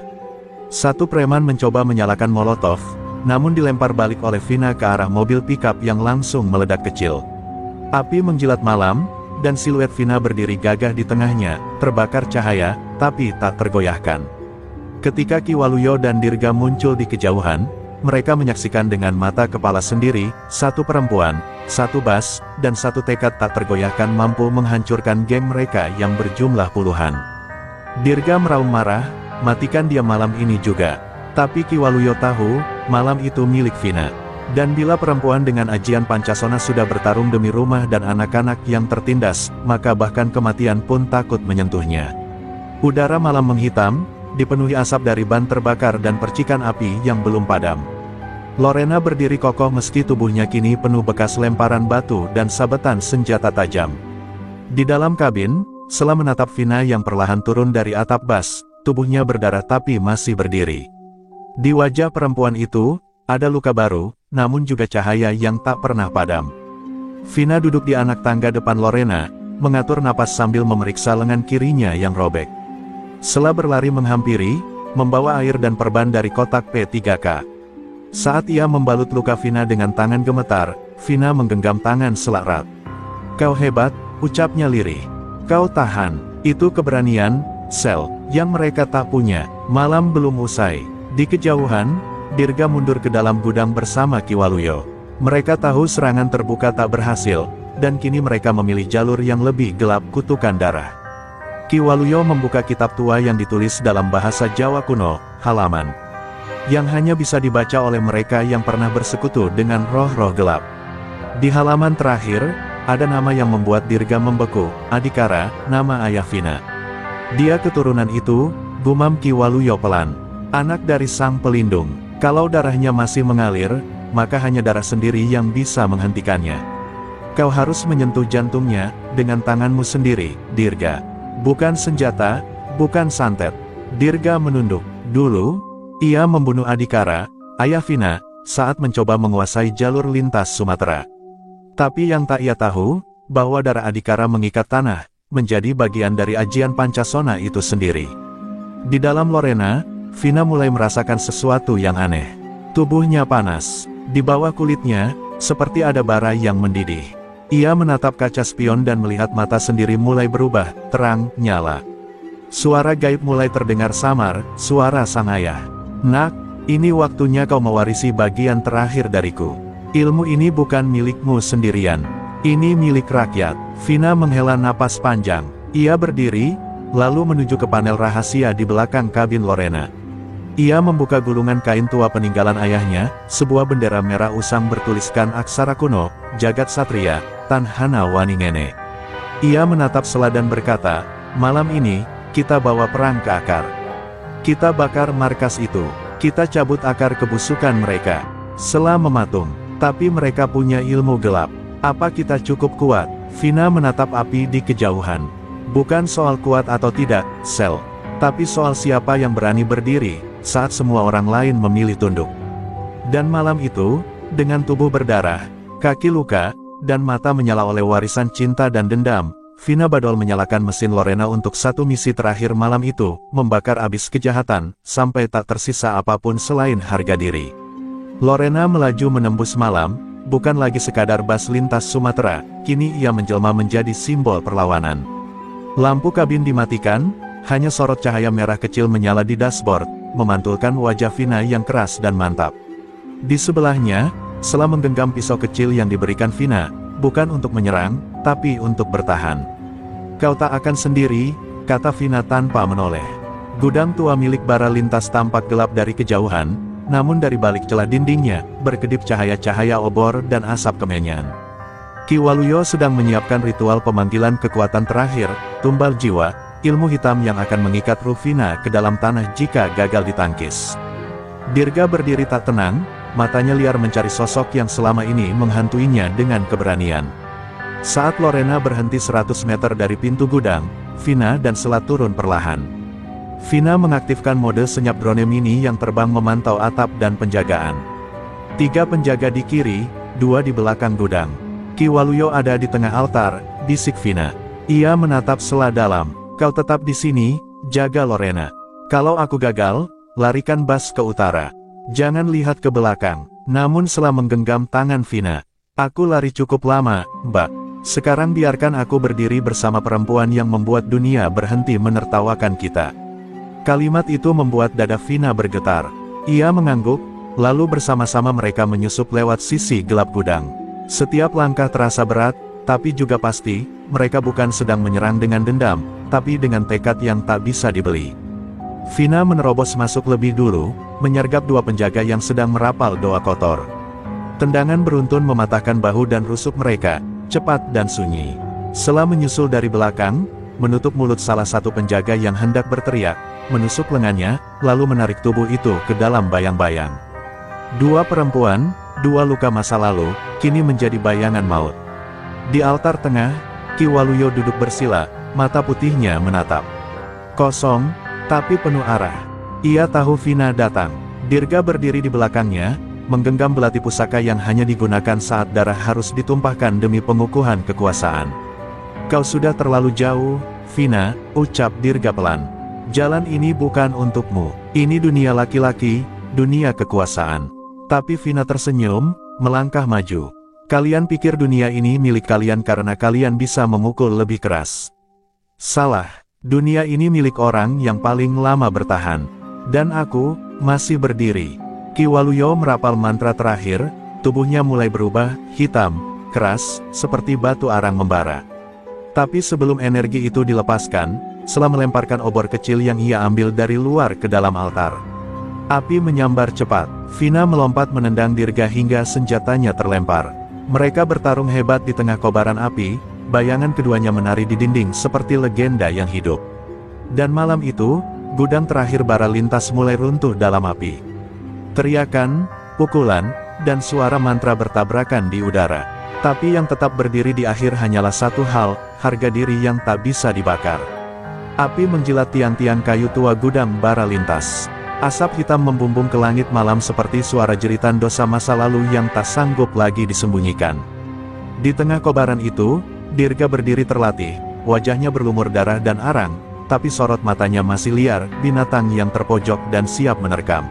Satu preman mencoba menyalakan molotov, namun dilempar balik oleh Vina ke arah mobil pickup yang langsung meledak kecil. Api menjilat malam, dan siluet Vina berdiri gagah di tengahnya, terbakar cahaya, tapi tak tergoyahkan. Ketika Ki Waluyo dan Dirga muncul di kejauhan, mereka menyaksikan dengan mata kepala sendiri, satu perempuan, satu bas, dan satu tekad tak tergoyahkan mampu menghancurkan geng mereka yang berjumlah puluhan. Dirga meraung marah, matikan dia malam ini juga. Tapi Ki Waluyo tahu, malam itu milik Vina. Dan bila perempuan dengan ajian Pancasona sudah bertarung demi rumah dan anak-anak yang tertindas, maka bahkan kematian pun takut menyentuhnya. Udara malam menghitam, dipenuhi asap dari ban terbakar dan percikan api yang belum padam. Lorena berdiri kokoh meski tubuhnya kini penuh bekas lemparan batu dan sabetan senjata tajam. Di dalam kabin, Sela menatap Vina yang perlahan turun dari atap bas, tubuhnya berdarah tapi masih berdiri. Di wajah perempuan itu, ada luka baru, namun juga cahaya yang tak pernah padam. Vina duduk di anak tangga depan Lorena, mengatur napas sambil memeriksa lengan kirinya yang robek. Sela berlari menghampiri, membawa air dan perban dari kotak P3K. Saat ia membalut luka Vina dengan tangan gemetar, Vina menggenggam tangan Sela erat. "Kau hebat," ucapnya lirih. "Kau tahan, itu keberanian, Sel, yang mereka tak punya." Malam belum usai. Di kejauhan, Dirga mundur ke dalam gudang bersama Ki Waluyo. Mereka tahu serangan terbuka tak berhasil, dan kini mereka memilih jalur yang lebih gelap, kutukan darah. Ki Waluyo membuka kitab tua yang ditulis dalam bahasa Jawa kuno, halaman yang hanya bisa dibaca oleh mereka yang pernah bersekutu dengan roh-roh gelap. Di halaman terakhir, ada nama yang membuat Dirga membeku, Adikara, nama ayah Vina. "Dia keturunan itu," gumam Ki Waluyo pelan. "Anak dari sang pelindung. Kalau darahnya masih mengalir, maka hanya darah sendiri yang bisa menghentikannya. Kau harus menyentuh jantungnya, dengan tanganmu sendiri, Dirga. Bukan senjata, bukan santet." Dirga menunduk. Dulu, ia membunuh Adikara, ayah Vina, saat mencoba menguasai jalur lintas Sumatera. Tapi yang tak ia tahu, bahwa darah Adikara mengikat tanah, menjadi bagian dari ajian Pancasona itu sendiri. Di dalam Lorena, Vina mulai merasakan sesuatu yang aneh. Tubuhnya panas. Di bawah kulitnya, seperti ada bara yang mendidih. Ia menatap kaca spion dan melihat mata sendiri mulai berubah, terang, nyala. Suara gaib mulai terdengar samar, suara sang ayah. "Nak, ini waktunya kau mewarisi bagian terakhir dariku. Ilmu ini bukan milikmu sendirian. Ini milik rakyat." Vina menghela napas panjang. Ia berdiri, lalu menuju ke panel rahasia di belakang kabin Lorena. Ia membuka gulungan kain tua peninggalan ayahnya, sebuah bendera merah usang bertuliskan aksara kuno, Jagat Satria, Tanhana Waningene. Ia menatap Sela dan berkata, "Malam ini, kita bawa perang ke akar. Kita bakar markas itu. Kita cabut akar kebusukan mereka." Sela mematung. "Tapi mereka punya ilmu gelap. Apa kita cukup kuat?" Vina menatap api di kejauhan. "Bukan soal kuat atau tidak, Sel. Tapi soal siapa yang berani berdiri, saat semua orang lain memilih tunduk." Dan malam itu, dengan tubuh berdarah, kaki luka, dan mata menyala oleh warisan cinta dan dendam, Vina Badol menyalakan mesin Lorena untuk satu misi terakhir malam itu, membakar abis kejahatan, sampai tak tersisa apapun selain harga diri. Lorena melaju menembus malam, bukan lagi sekadar bas lintas Sumatera, kini ia menjelma menjadi simbol perlawanan. Lampu kabin dimatikan, hanya sorot cahaya merah kecil menyala di dashboard, memantulkan wajah Vina yang keras dan mantap. Di sebelahnya, Sela menggenggam pisau kecil yang diberikan Vina, bukan untuk menyerang, tapi untuk bertahan. "Kau tak akan sendiri," kata Vina tanpa menoleh. Gudang tua milik Bara Lintas tampak gelap dari kejauhan, namun dari balik celah dindingnya, berkedip cahaya-cahaya obor dan asap kemenyan. Ki Waluyo sedang menyiapkan ritual pemanggilan kekuatan terakhir, tumbal jiwa, ilmu hitam yang akan mengikat ruh Vina ke dalam tanah jika gagal ditangkis. Dirga berdiri tak tenang, matanya liar mencari sosok yang selama ini menghantuinya dengan keberanian. Saat Lorena berhenti 100 meter dari pintu gudang, Vina dan Sela turun perlahan. Vina mengaktifkan mode senyap drone mini yang terbang memantau atap dan penjagaan. 3 penjaga di kiri, 2 di belakang gudang. Ki Waluyo ada di tengah altar, bisik Vina. Ia menatap Sela dalam. "Kau tetap di sini, jaga Lorena. Kalau aku gagal, larikan bas ke utara. Jangan lihat ke belakang." Namun Sela menggenggam tangan Vina. "Aku lari cukup lama, Mbak. Sekarang biarkan aku berdiri bersama perempuan yang membuat dunia berhenti menertawakan kita." Kalimat itu membuat dada Vina bergetar. Ia mengangguk, lalu bersama-sama mereka menyusup lewat sisi gelap gudang. Setiap langkah terasa berat, tapi juga pasti, mereka bukan sedang menyerang dengan dendam, tapi dengan tekad yang tak bisa dibeli. Vina menerobos masuk lebih dulu, menyergap 2 penjaga yang sedang merapal doa kotor. Tendangan beruntun mematahkan bahu dan rusuk mereka, cepat dan sunyi. Sela menyusul dari belakang, menutup mulut salah satu penjaga yang hendak berteriak, menusuk lengannya, lalu menarik tubuh itu ke dalam bayang-bayang. 2 perempuan, 2 luka masa lalu, kini menjadi bayangan maut. Di altar tengah, Ki Waluyo duduk bersila, mata putihnya menatap. Kosong, tapi penuh arah. Ia tahu Vina datang. Dirga berdiri di belakangnya, menggenggam belati pusaka yang hanya digunakan saat darah harus ditumpahkan demi pengukuhan kekuasaan. "Kau sudah terlalu jauh, Vina," ucap Dirga pelan. "Jalan ini bukan untukmu. Ini dunia laki-laki, dunia kekuasaan." Tapi Vina tersenyum, melangkah maju. "Kalian pikir dunia ini milik kalian karena kalian bisa memukul lebih keras. Salah. Dunia ini milik orang yang paling lama bertahan. Dan aku, masih berdiri." Ki Waluyo merapal mantra terakhir, tubuhnya mulai berubah, hitam, keras, seperti batu arang membara. Tapi sebelum energi itu dilepaskan, Sela melemparkan obor kecil yang ia ambil dari luar ke dalam altar. Api menyambar cepat. Vina melompat menendang Dirga hingga senjatanya terlempar. Mereka bertarung hebat di tengah kobaran api, bayangan keduanya menari di dinding seperti legenda yang hidup. Dan malam itu, gudang terakhir Bara Lintas mulai runtuh dalam api. Teriakan, pukulan, dan suara mantra bertabrakan di udara. Tapi yang tetap berdiri di akhir hanyalah satu hal, harga diri yang tak bisa dibakar. Api menjilat tiang-tiang kayu tua gudang Bara Lintas. Asap hitam membumbung ke langit malam seperti suara jeritan dosa masa lalu yang tak sanggup lagi disembunyikan. Di tengah kobaran itu, Dirga berdiri terlatih, wajahnya berlumur darah dan arang, tapi sorot matanya masih liar, binatang yang terpojok dan siap menerkam.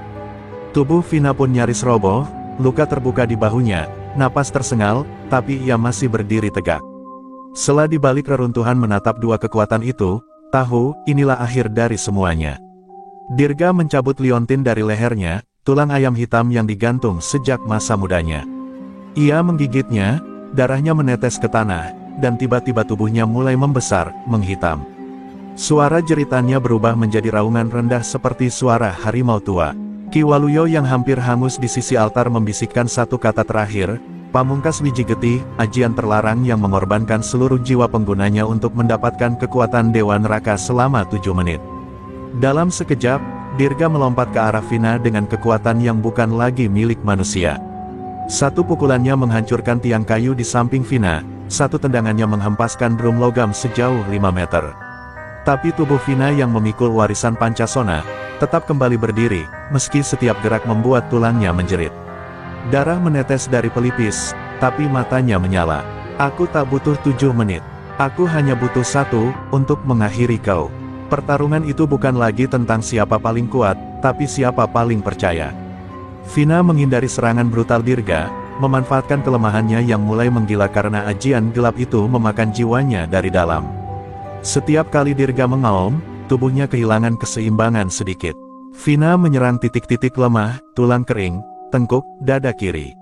Tubuh Vina pun nyaris roboh, luka terbuka di bahunya, napas tersengal, tapi ia masih berdiri tegak. Sela di balik reruntuhan menatap 2 kekuatan itu, tahu, inilah akhir dari semuanya. Dirga mencabut liontin dari lehernya, tulang ayam hitam yang digantung sejak masa mudanya. Ia menggigitnya, darahnya menetes ke tanah, dan tiba-tiba tubuhnya mulai membesar, menghitam. Suara jeritannya berubah menjadi raungan rendah seperti suara harimau tua. Ki Waluyo yang hampir hangus di sisi altar membisikkan satu kata terakhir, "Pamungkas Wiji Getih, ajian terlarang yang mengorbankan seluruh jiwa penggunanya untuk mendapatkan kekuatan Dewa Neraka selama 7 menit. Dalam sekejap, Dirga melompat ke arah Vina dengan kekuatan yang bukan lagi milik manusia. Satu pukulannya menghancurkan tiang kayu di samping Vina, satu tendangannya menghempaskan drum logam sejauh 5 meter. Tapi tubuh Vina yang memikul warisan Pancasona, tetap kembali berdiri, meski setiap gerak membuat tulangnya menjerit. Darah menetes dari pelipis, tapi matanya menyala. "Aku tak butuh 7 menit. Aku hanya butuh satu, untuk mengakhiri kau. Pertarungan itu bukan lagi tentang siapa paling kuat, tapi siapa paling percaya. Vina menghindari serangan brutal Dirga, memanfaatkan kelemahannya yang mulai menggila karena ajian gelap itu memakan jiwanya dari dalam. Setiap kali Dirga mengaum, tubuhnya kehilangan keseimbangan sedikit. Vina menyerang titik-titik lemah, tulang kering, tengkuk, dada kiri.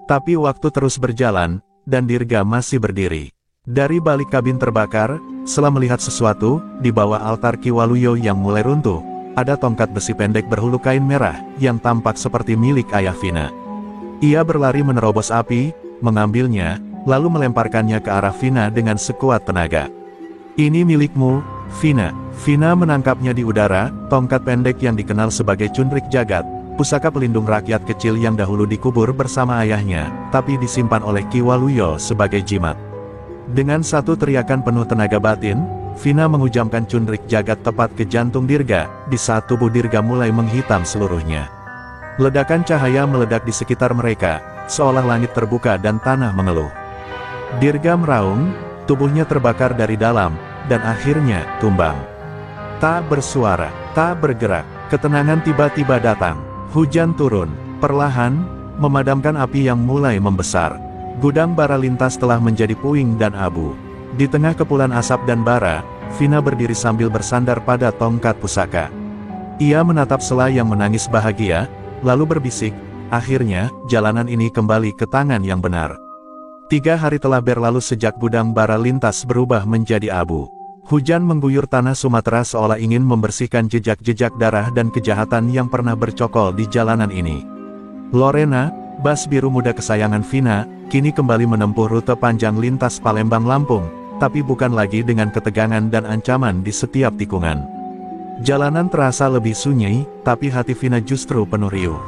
Tapi waktu terus berjalan, dan Dirga masih berdiri. Dari balik kabin terbakar, setelah melihat sesuatu, di bawah altar Ki Waluyo yang mulai runtuh, ada tongkat besi pendek berhulu kain merah, yang tampak seperti milik ayah Vina. Ia berlari menerobos api, mengambilnya, lalu melemparkannya ke arah Vina dengan sekuat tenaga. Ini milikmu, Vina. Vina menangkapnya di udara, tongkat pendek yang dikenal sebagai Cundrik Jagat, pusaka pelindung rakyat kecil yang dahulu dikubur bersama ayahnya, tapi disimpan oleh Ki Waluyo sebagai jimat. Dengan satu teriakan penuh tenaga batin, Vina menghujamkan Cundrik Jagat tepat ke jantung Dirga, di saat tubuh Dirga mulai menghitam seluruhnya. Ledakan cahaya meledak di sekitar mereka, seolah langit terbuka dan tanah mengeluh. Dirga meraung, tubuhnya terbakar dari dalam, dan akhirnya tumbang. Tak bersuara, tak bergerak, ketenangan tiba-tiba datang. Hujan turun, perlahan, memadamkan api yang mulai membesar. Gudang bara lintas telah menjadi puing dan abu. Di tengah kepulan asap dan bara, Vina berdiri sambil bersandar pada tongkat pusaka. Ia menatap Sela yang menangis bahagia, lalu berbisik, akhirnya, jalanan ini kembali ke tangan yang benar. 3 hari telah berlalu sejak gudang bara lintas berubah menjadi abu. Hujan mengguyur tanah Sumatera seolah ingin membersihkan jejak-jejak darah dan kejahatan yang pernah bercokol di jalanan ini. Lorena, bas biru muda kesayangan Vina, kini kembali menempuh rute panjang lintas Palembang-Lampung, tapi bukan lagi dengan ketegangan dan ancaman di setiap tikungan. Jalanan terasa lebih sunyi, tapi hati Vina justru penuh riuh.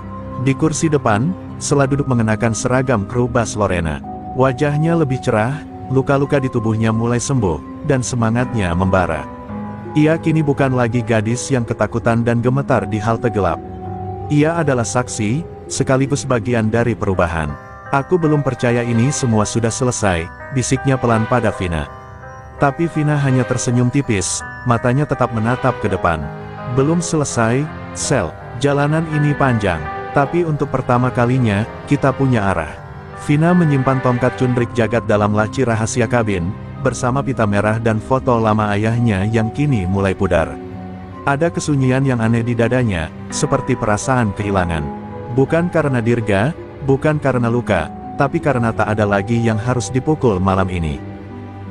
Di kursi depan, Sela duduk mengenakan seragam kru bas Lorena. Wajahnya lebih cerah, luka-luka di tubuhnya mulai sembuh, dan semangatnya membara. Ia kini bukan lagi gadis yang ketakutan dan gemetar di halte gelap. Ia adalah saksi, sekaligus bagian dari perubahan. Aku belum percaya ini semua sudah selesai, bisiknya pelan pada Vina. Tapi Vina hanya tersenyum tipis, matanya tetap menatap ke depan. Belum selesai, Sel. Jalanan ini panjang, tapi untuk pertama kalinya, kita punya arah. Vina menyimpan tongkat Cundrik Jagat dalam laci rahasia kabin, bersama pita merah dan foto lama ayahnya yang kini mulai pudar. Ada kesunyian yang aneh di dadanya, seperti perasaan kehilangan. Bukan karena Dirga, bukan karena luka, tapi karena tak ada lagi yang harus dipukul malam ini.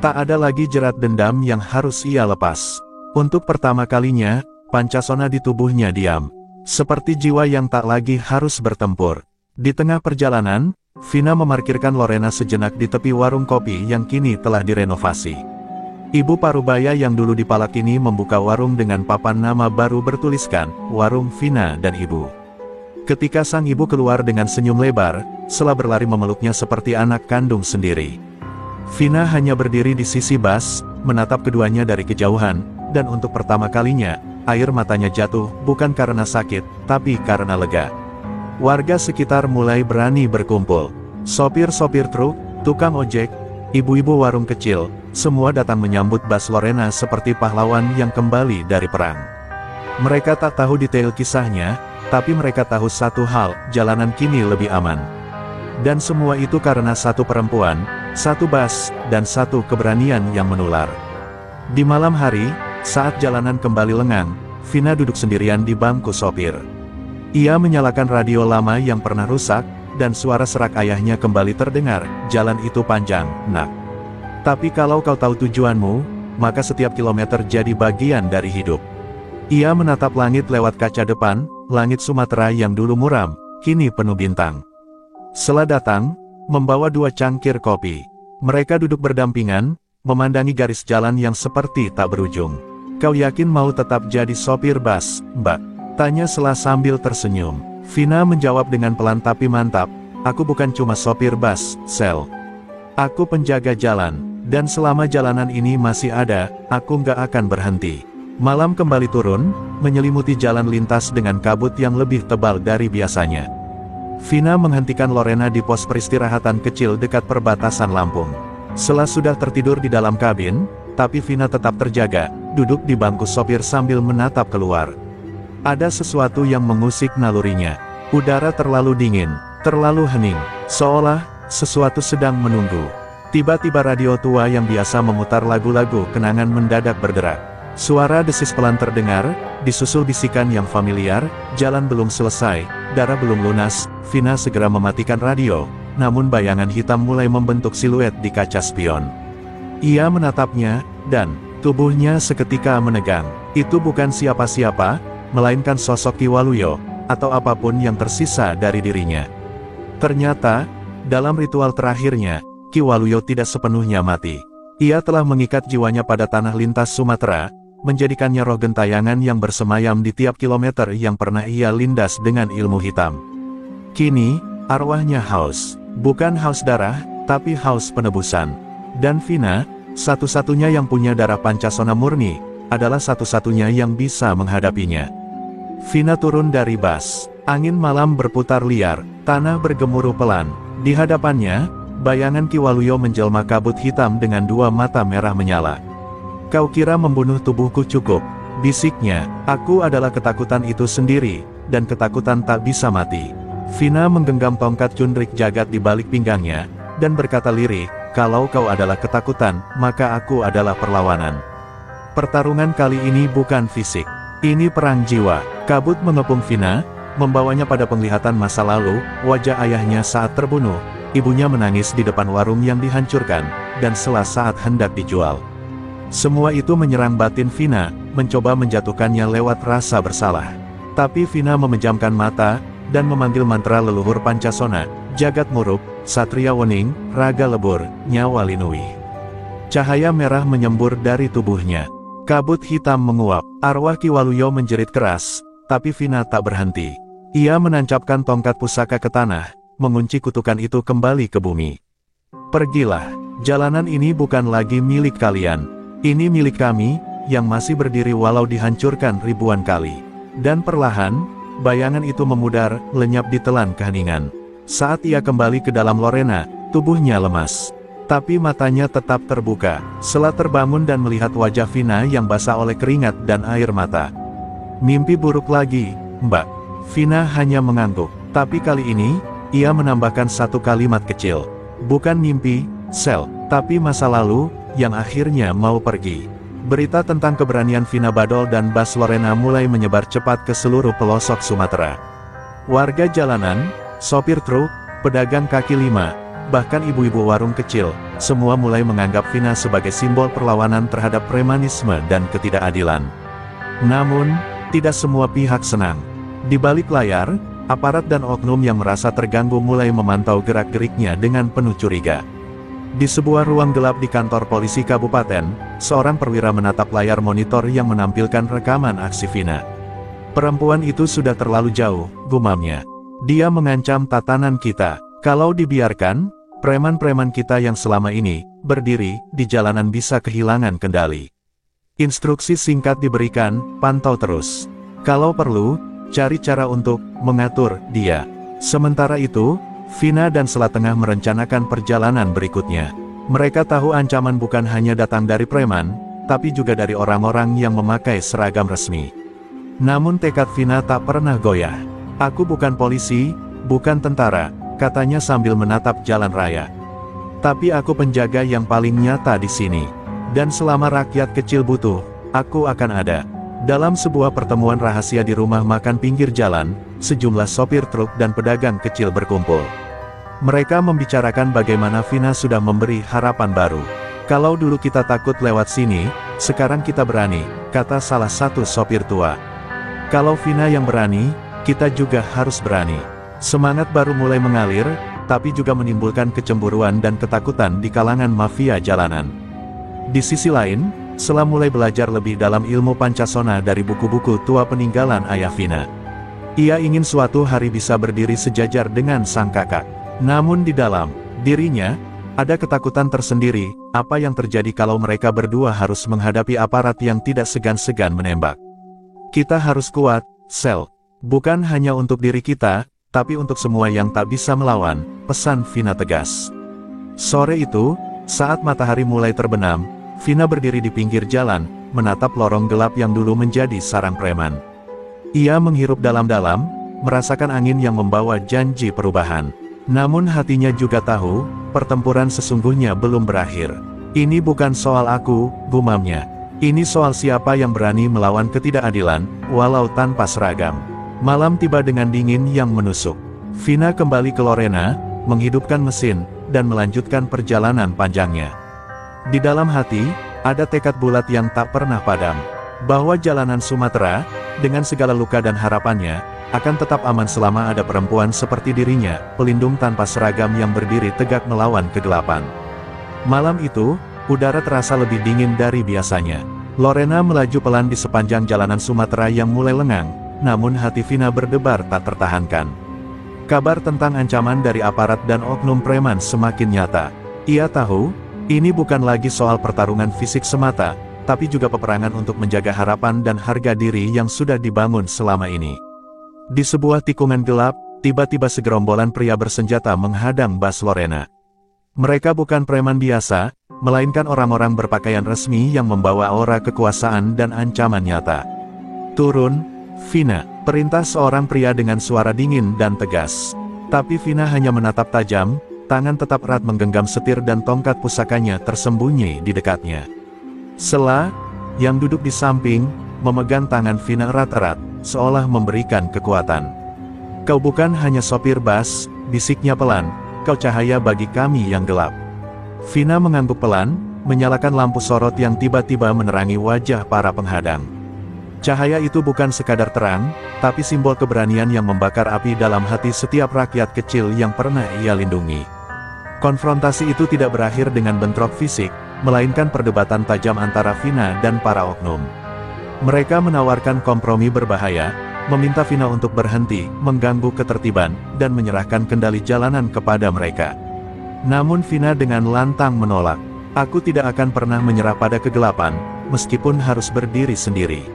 Tak ada lagi jerat dendam yang harus ia lepas. Untuk pertama kalinya, pancasona di tubuhnya diam. Seperti jiwa yang tak lagi harus bertempur. Di tengah perjalanan, Vina memarkirkan Lorena sejenak di tepi warung kopi yang kini telah direnovasi. Ibu Parubaya yang dulu dipalak ini membuka warung dengan papan nama baru bertuliskan, Warung Vina dan Ibu. Ketika sang ibu keluar dengan senyum lebar, Sela berlari memeluknya seperti anak kandung sendiri. Vina hanya berdiri di sisi bas, menatap keduanya dari kejauhan, dan untuk pertama kalinya, air matanya jatuh, bukan karena sakit, tapi karena lega. Warga sekitar mulai berani berkumpul. Sopir-sopir truk, tukang ojek, ibu-ibu warung kecil, semua datang menyambut bas Lorena seperti pahlawan yang kembali dari perang. Mereka tak tahu detail kisahnya, tapi mereka tahu satu hal, jalanan kini lebih aman. Dan semua itu karena satu perempuan, satu bas, dan satu keberanian yang menular. Di malam hari, saat jalanan kembali lengang, Vina duduk sendirian di bangku sopir. Ia menyalakan radio lama yang pernah rusak, dan suara serak ayahnya kembali terdengar, jalan itu panjang, nak. Tapi kalau kau tahu tujuanmu, maka setiap kilometer jadi bagian dari hidup. Ia menatap langit lewat kaca depan, langit Sumatera yang dulu muram, kini penuh bintang. Sela datang, membawa 2 cangkir kopi. Mereka duduk berdampingan, memandangi garis jalan yang seperti tak berujung. Kau yakin mau tetap jadi sopir bas, Mbak? Tanya Sela sambil tersenyum. Vina menjawab dengan pelan tapi mantap, aku bukan cuma sopir bas, Sel. Aku penjaga jalan, dan selama jalanan ini masih ada, aku nggak akan berhenti. Malam kembali turun, menyelimuti jalan lintas dengan kabut yang lebih tebal dari biasanya. Vina menghentikan Lorena di pos peristirahatan kecil dekat perbatasan Lampung. Sela sudah tertidur di dalam kabin, tapi Vina tetap terjaga, duduk di bangku sopir sambil menatap keluar. Ada sesuatu yang mengusik nalurinya. Udara terlalu dingin, terlalu hening, seolah sesuatu sedang menunggu. Tiba-tiba radio tua yang biasa memutar lagu-lagu kenangan mendadak berderak. Suara desis pelan terdengar, disusul bisikan yang familiar, jalan belum selesai, darah belum lunas. Vina segera mematikan radio, namun bayangan hitam mulai membentuk siluet di kaca spion. Ia menatapnya, dan tubuhnya seketika menegang. Itu bukan siapa-siapa, melainkan sosok Ki Waluyo, atau apapun yang tersisa dari dirinya. Ternyata, dalam ritual terakhirnya, Ki Waluyo tidak sepenuhnya mati. Ia telah mengikat jiwanya pada tanah lintas Sumatera, menjadikannya roh gentayangan yang bersemayam di tiap kilometer yang pernah ia lindas dengan ilmu hitam. Kini, arwahnya haus. Bukan haus darah, tapi haus penebusan. Dan Vina, satu-satunya yang punya darah Pancasona murni, adalah satu-satunya yang bisa menghadapinya. Vina turun dari bas. Angin malam berputar liar, tanah bergemuruh pelan. Di hadapannya, bayangan Ki Waluyo menjelma kabut hitam dengan dua mata merah menyala. "Kau kira membunuh tubuhku cukup?" bisiknya. "Aku adalah ketakutan itu sendiri, dan ketakutan tak bisa mati." Vina menggenggam tongkat cundrik jagat di balik pinggangnya, dan berkata lirih, "Kalau kau adalah ketakutan, maka aku adalah perlawanan." Pertarungan kali ini bukan fisik. Ini perang jiwa. Kabut mengepung Vina, membawanya pada penglihatan masa lalu, wajah ayahnya saat terbunuh, ibunya menangis di depan warung yang dihancurkan, dan Sela saat hendak dijual. Semua itu menyerang batin Vina, mencoba menjatuhkannya lewat rasa bersalah. Tapi Vina memejamkan mata, dan memanggil mantra leluhur Pancasona, Jagat Muruk, Satria Wening, Raga Lebur, Nyawa Linui. Cahaya merah menyembur dari tubuhnya. Kabut hitam menguap, arwah Ki Waluyo menjerit keras, tapi Vina tak berhenti. Ia menancapkan tongkat pusaka ke tanah, mengunci kutukan itu kembali ke bumi. "Pergilah, jalanan ini bukan lagi milik kalian. Ini milik kami, yang masih berdiri walau dihancurkan ribuan kali." Dan perlahan, bayangan itu memudar, lenyap ditelan keheningan. Saat ia kembali ke dalam Lorena, tubuhnya lemas. Tapi matanya tetap terbuka. Sela terbangun dan melihat wajah Vina yang basah oleh keringat dan air mata. "Mimpi buruk lagi, Mbak." Vina hanya mengangguk. Tapi kali ini, ia menambahkan satu kalimat kecil. "Bukan mimpi, Sel, tapi masa lalu, yang akhirnya mau pergi." Berita tentang keberanian Vina Badol dan Bas Lorena mulai menyebar cepat ke seluruh pelosok Sumatera. Warga jalanan, sopir truk, pedagang kaki lima, bahkan ibu-ibu warung kecil, semua mulai menganggap Vina sebagai simbol perlawanan terhadap premanisme dan ketidakadilan. Namun, tidak semua pihak senang. Di balik layar, aparat dan oknum yang merasa terganggu mulai memantau gerak-geriknya dengan penuh curiga. Di sebuah ruang gelap di kantor polisi kabupaten, seorang perwira menatap layar monitor yang menampilkan rekaman aksi Vina. "Perempuan itu sudah terlalu jauh," gumamnya. "Dia mengancam tatanan kita. Kalau dibiarkan, preman-preman kita yang selama ini berdiri di jalanan bisa kehilangan kendali." Instruksi singkat diberikan, "Pantau terus. Kalau perlu, cari cara untuk mengatur dia." Sementara itu, Vina dan Sela tengah merencanakan perjalanan berikutnya. Mereka tahu ancaman bukan hanya datang dari preman, tapi juga dari orang-orang yang memakai seragam resmi. Namun tekad Vina tak pernah goyah. "Aku bukan polisi, bukan tentara," katanya sambil menatap jalan raya. "Tapi aku penjaga yang paling nyata di sini. Dan selama rakyat kecil butuh, aku akan ada." Dalam sebuah pertemuan rahasia di rumah makan pinggir jalan, sejumlah sopir truk dan pedagang kecil berkumpul. Mereka membicarakan bagaimana Vina sudah memberi harapan baru. "Kalau dulu kita takut lewat sini, sekarang kita berani," kata salah satu sopir tua. "Kalau Vina yang berani, kita juga harus berani." Semangat baru mulai mengalir, tapi juga menimbulkan kecemburuan dan ketakutan di kalangan mafia jalanan. Di sisi lain, Sela mulai belajar lebih dalam ilmu Pancasona dari buku-buku tua peninggalan ayah Vina. Ia ingin suatu hari bisa berdiri sejajar dengan sang kakak. Namun di dalam dirinya, ada ketakutan tersendiri, apa yang terjadi kalau mereka berdua harus menghadapi aparat yang tidak segan-segan menembak. "Kita harus kuat, Sel. Bukan hanya untuk diri kita, tapi untuk semua yang tak bisa melawan," pesan Vina tegas. Sore itu, Saat matahari mulai terbenam, Vina berdiri di pinggir jalan, menatap lorong gelap yang dulu menjadi sarang preman. Ia menghirup dalam-dalam, merasakan angin yang membawa janji perubahan. Namun hatinya juga tahu, pertempuran sesungguhnya belum berakhir. Ini bukan soal aku, gumamnya. Ini soal siapa yang berani melawan ketidakadilan, walau tanpa seragam. Malam tiba dengan dingin yang menusuk. Vina kembali ke Lorena, menghidupkan mesin, dan melanjutkan perjalanan panjangnya. Di dalam hati, ada tekad bulat yang tak pernah padam. Bahwa jalanan Sumatera, dengan segala luka dan harapannya, akan tetap aman selama ada perempuan seperti dirinya, pelindung tanpa seragam yang berdiri tegak melawan kegelapan. Malam itu, udara terasa lebih dingin dari biasanya. Lorena melaju pelan di sepanjang jalanan Sumatera yang mulai lengang, namun hati Vina berdebar tak tertahankan. Kabar tentang ancaman dari aparat dan oknum preman semakin nyata. Ia tahu, ini bukan lagi soal pertarungan fisik semata, tapi juga peperangan untuk menjaga harapan dan harga diri yang sudah dibangun selama ini. Di sebuah tikungan gelap, tiba-tiba segerombolan pria bersenjata menghadang bas Lorena. Mereka bukan preman biasa, melainkan orang-orang berpakaian resmi yang membawa aura kekuasaan dan ancaman nyata. "Turun, Vina," perintah seorang pria dengan suara dingin dan tegas. Tapi Vina hanya menatap tajam, tangan tetap erat menggenggam setir dan tongkat pusakanya tersembunyi di dekatnya. Sela, yang duduk di samping, memegang tangan Vina erat-erat, seolah memberikan kekuatan. "Kau bukan hanya sopir bas," bisiknya pelan, "kau cahaya bagi kami yang gelap." Vina mengangguk pelan, menyalakan lampu sorot yang tiba-tiba menerangi wajah para penghadang. Cahaya itu bukan sekadar terang, tapi simbol keberanian yang membakar api dalam hati setiap rakyat kecil yang pernah ia lindungi. Konfrontasi itu tidak berakhir dengan bentrok fisik, melainkan perdebatan tajam antara Vina dan para oknum. Mereka menawarkan kompromi berbahaya, meminta Vina untuk berhenti, mengganggu ketertiban, dan menyerahkan kendali jalanan kepada mereka. Namun Vina dengan lantang menolak. "Aku tidak akan pernah menyerah pada kegelapan, meskipun harus berdiri sendiri."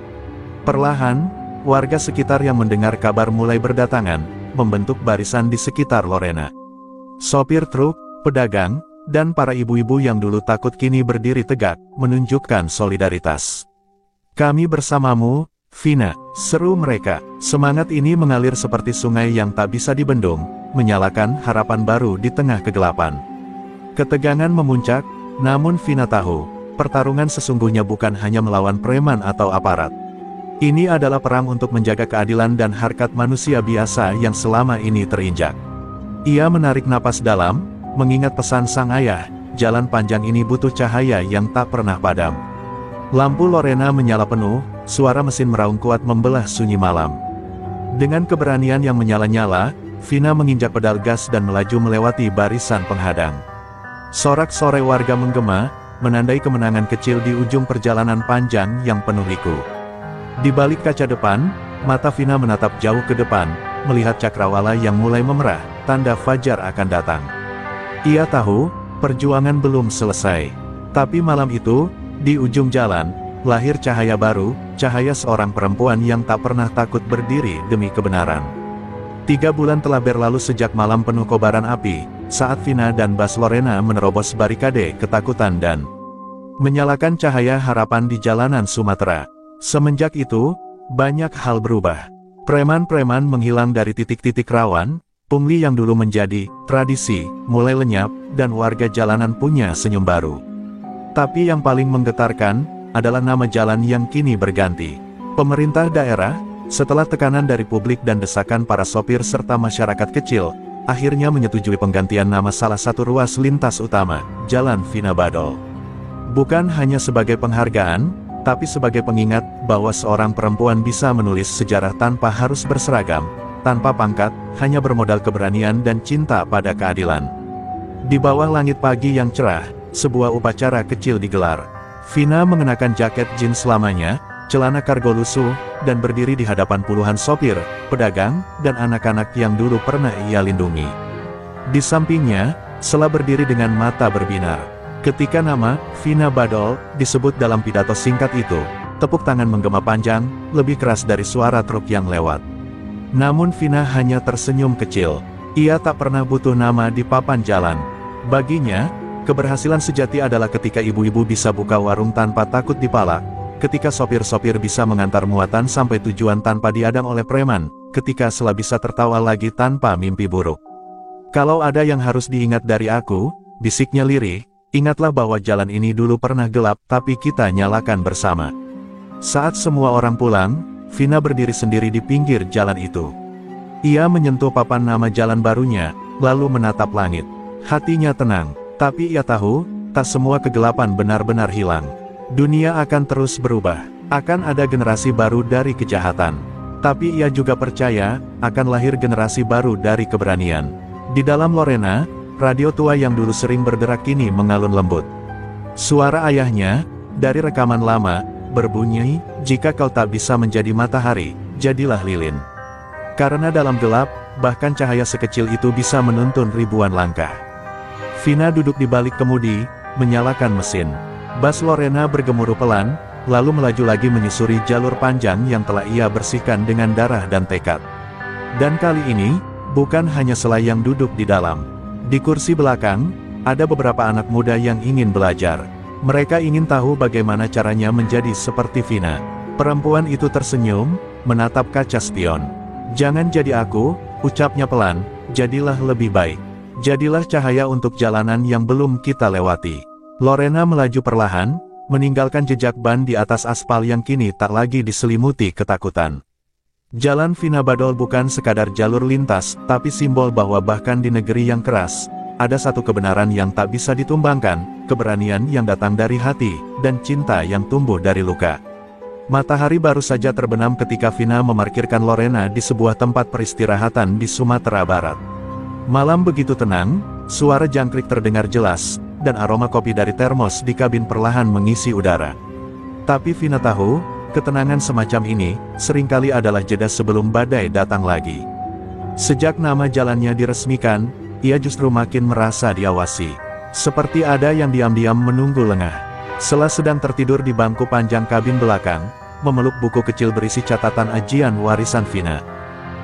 Perlahan, warga sekitar yang mendengar kabar mulai berdatangan, membentuk barisan di sekitar Lorena. Sopir truk, pedagang, dan para ibu-ibu yang dulu takut kini berdiri tegak, menunjukkan solidaritas. "Kami bersamamu, Vina," seru mereka. Semangat ini mengalir seperti sungai yang tak bisa dibendung, menyalakan harapan baru di tengah kegelapan. Ketegangan memuncak, namun Vina tahu, pertarungan sesungguhnya bukan hanya melawan preman atau aparat. Ini adalah perang untuk menjaga keadilan dan harkat manusia biasa yang selama ini terinjak. Ia menarik napas dalam, mengingat pesan sang ayah, jalan panjang ini butuh cahaya yang tak pernah padam. Lampu Lorena menyala penuh, suara mesin meraung kuat membelah sunyi malam. Dengan keberanian yang menyala-nyala, Vina menginjak pedal gas dan melaju melewati barisan penghadang. Sorak-sorai warga menggema, menandai kemenangan kecil di ujung perjalanan panjang yang penuh liku. Di balik kaca depan, mata Vina menatap jauh ke depan, melihat cakrawala yang mulai memerah, tanda fajar akan datang. Ia tahu, perjuangan belum selesai. Tapi malam itu, di ujung jalan, lahir cahaya baru, cahaya seorang perempuan yang tak pernah takut berdiri demi kebenaran. 3 bulan telah berlalu sejak malam penuh kobaran api, saat Vina dan bas Lorena menerobos barikade ketakutan dan menyalakan cahaya harapan di jalanan Sumatera. Semenjak itu, banyak hal berubah. Preman-preman menghilang dari titik-titik rawan, pungli yang dulu menjadi tradisi, mulai lenyap, dan warga jalanan punya senyum baru. Tapi yang paling menggetarkan, adalah nama jalan yang kini berganti. Pemerintah daerah, setelah tekanan dari publik dan desakan para sopir serta masyarakat kecil, akhirnya menyetujui penggantian nama salah satu ruas lintas utama, Jalan Vina Badol. Bukan hanya sebagai penghargaan, tapi sebagai pengingat bahwa seorang perempuan bisa menulis sejarah tanpa harus berseragam, tanpa pangkat, hanya bermodal keberanian dan cinta pada keadilan. Di bawah langit pagi yang cerah, sebuah upacara kecil digelar. Vina mengenakan jaket jeans lamanya, celana kargo lusuh, dan berdiri di hadapan puluhan sopir, pedagang, dan anak-anak yang dulu pernah ia lindungi. Di sampingnya, Sela berdiri dengan mata berbinar. Ketika nama Vina Badol disebut dalam pidato singkat itu, tepuk tangan menggema panjang, lebih keras dari suara truk yang lewat. Namun Vina hanya tersenyum kecil. Ia tak pernah butuh nama di papan jalan. Baginya, Keberhasilan sejati adalah ketika ibu-ibu bisa buka warung tanpa takut dipalak, ketika sopir-sopir bisa mengantar muatan sampai tujuan tanpa diadang oleh preman, ketika Sela bisa tertawa lagi tanpa mimpi buruk. Kalau ada yang harus diingat dari aku, bisiknya lirih, ingatlah bahwa jalan ini dulu pernah gelap tapi kita nyalakan bersama. Saat semua orang pulang, Vina berdiri sendiri di pinggir jalan itu. Ia menyentuh papan nama jalan barunya, lalu menatap langit. Hatinya tenang, tapi ia tahu, tak semua kegelapan benar-benar hilang. Dunia akan terus berubah, akan ada generasi baru dari kejahatan. Tapi ia juga percaya, akan lahir generasi baru dari keberanian. Di dalam Lorena, radio tua yang dulu sering berderak kini mengalun lembut. Suara ayahnya, dari rekaman lama, berbunyi, "Jika kau tak bisa menjadi matahari, jadilah lilin." Karena dalam gelap, bahkan cahaya sekecil itu bisa menuntun ribuan langkah. Vina duduk di balik kemudi, menyalakan mesin. Bas Lorena bergemuruh pelan, lalu melaju lagi menyusuri jalur panjang yang telah ia bersihkan dengan darah dan tekad. Dan kali ini, bukan hanya Sela yang duduk di dalam. Di kursi belakang, ada beberapa anak muda yang ingin belajar. Mereka ingin tahu bagaimana caranya menjadi seperti Vina. Perempuan itu tersenyum, menatap kaca spion. "Jangan jadi aku," ucapnya pelan, "jadilah lebih baik. Jadilah cahaya untuk jalanan yang belum kita lewati." Lorena melaju perlahan, meninggalkan jejak ban di atas aspal yang kini tak lagi diselimuti ketakutan. Jalan Vina Badol bukan sekadar jalur lintas, tapi simbol bahwa bahkan di negeri yang keras, ada satu kebenaran yang tak bisa ditumbangkan, keberanian yang datang dari hati, dan cinta yang tumbuh dari luka. Matahari baru saja terbenam ketika Vina memarkirkan Lorena di sebuah tempat peristirahatan di Sumatera Barat. Malam begitu tenang, suara jangkrik terdengar jelas, dan aroma kopi dari termos di kabin perlahan mengisi udara. Tapi Vina tahu, ketenangan semacam ini, seringkali adalah jeda sebelum badai datang lagi. Sejak nama jalannya diresmikan, ia justru makin merasa diawasi. Seperti ada yang diam-diam menunggu lengah. Sela sedang tertidur di bangku panjang kabin belakang, memeluk buku kecil berisi catatan ajian warisan Vina.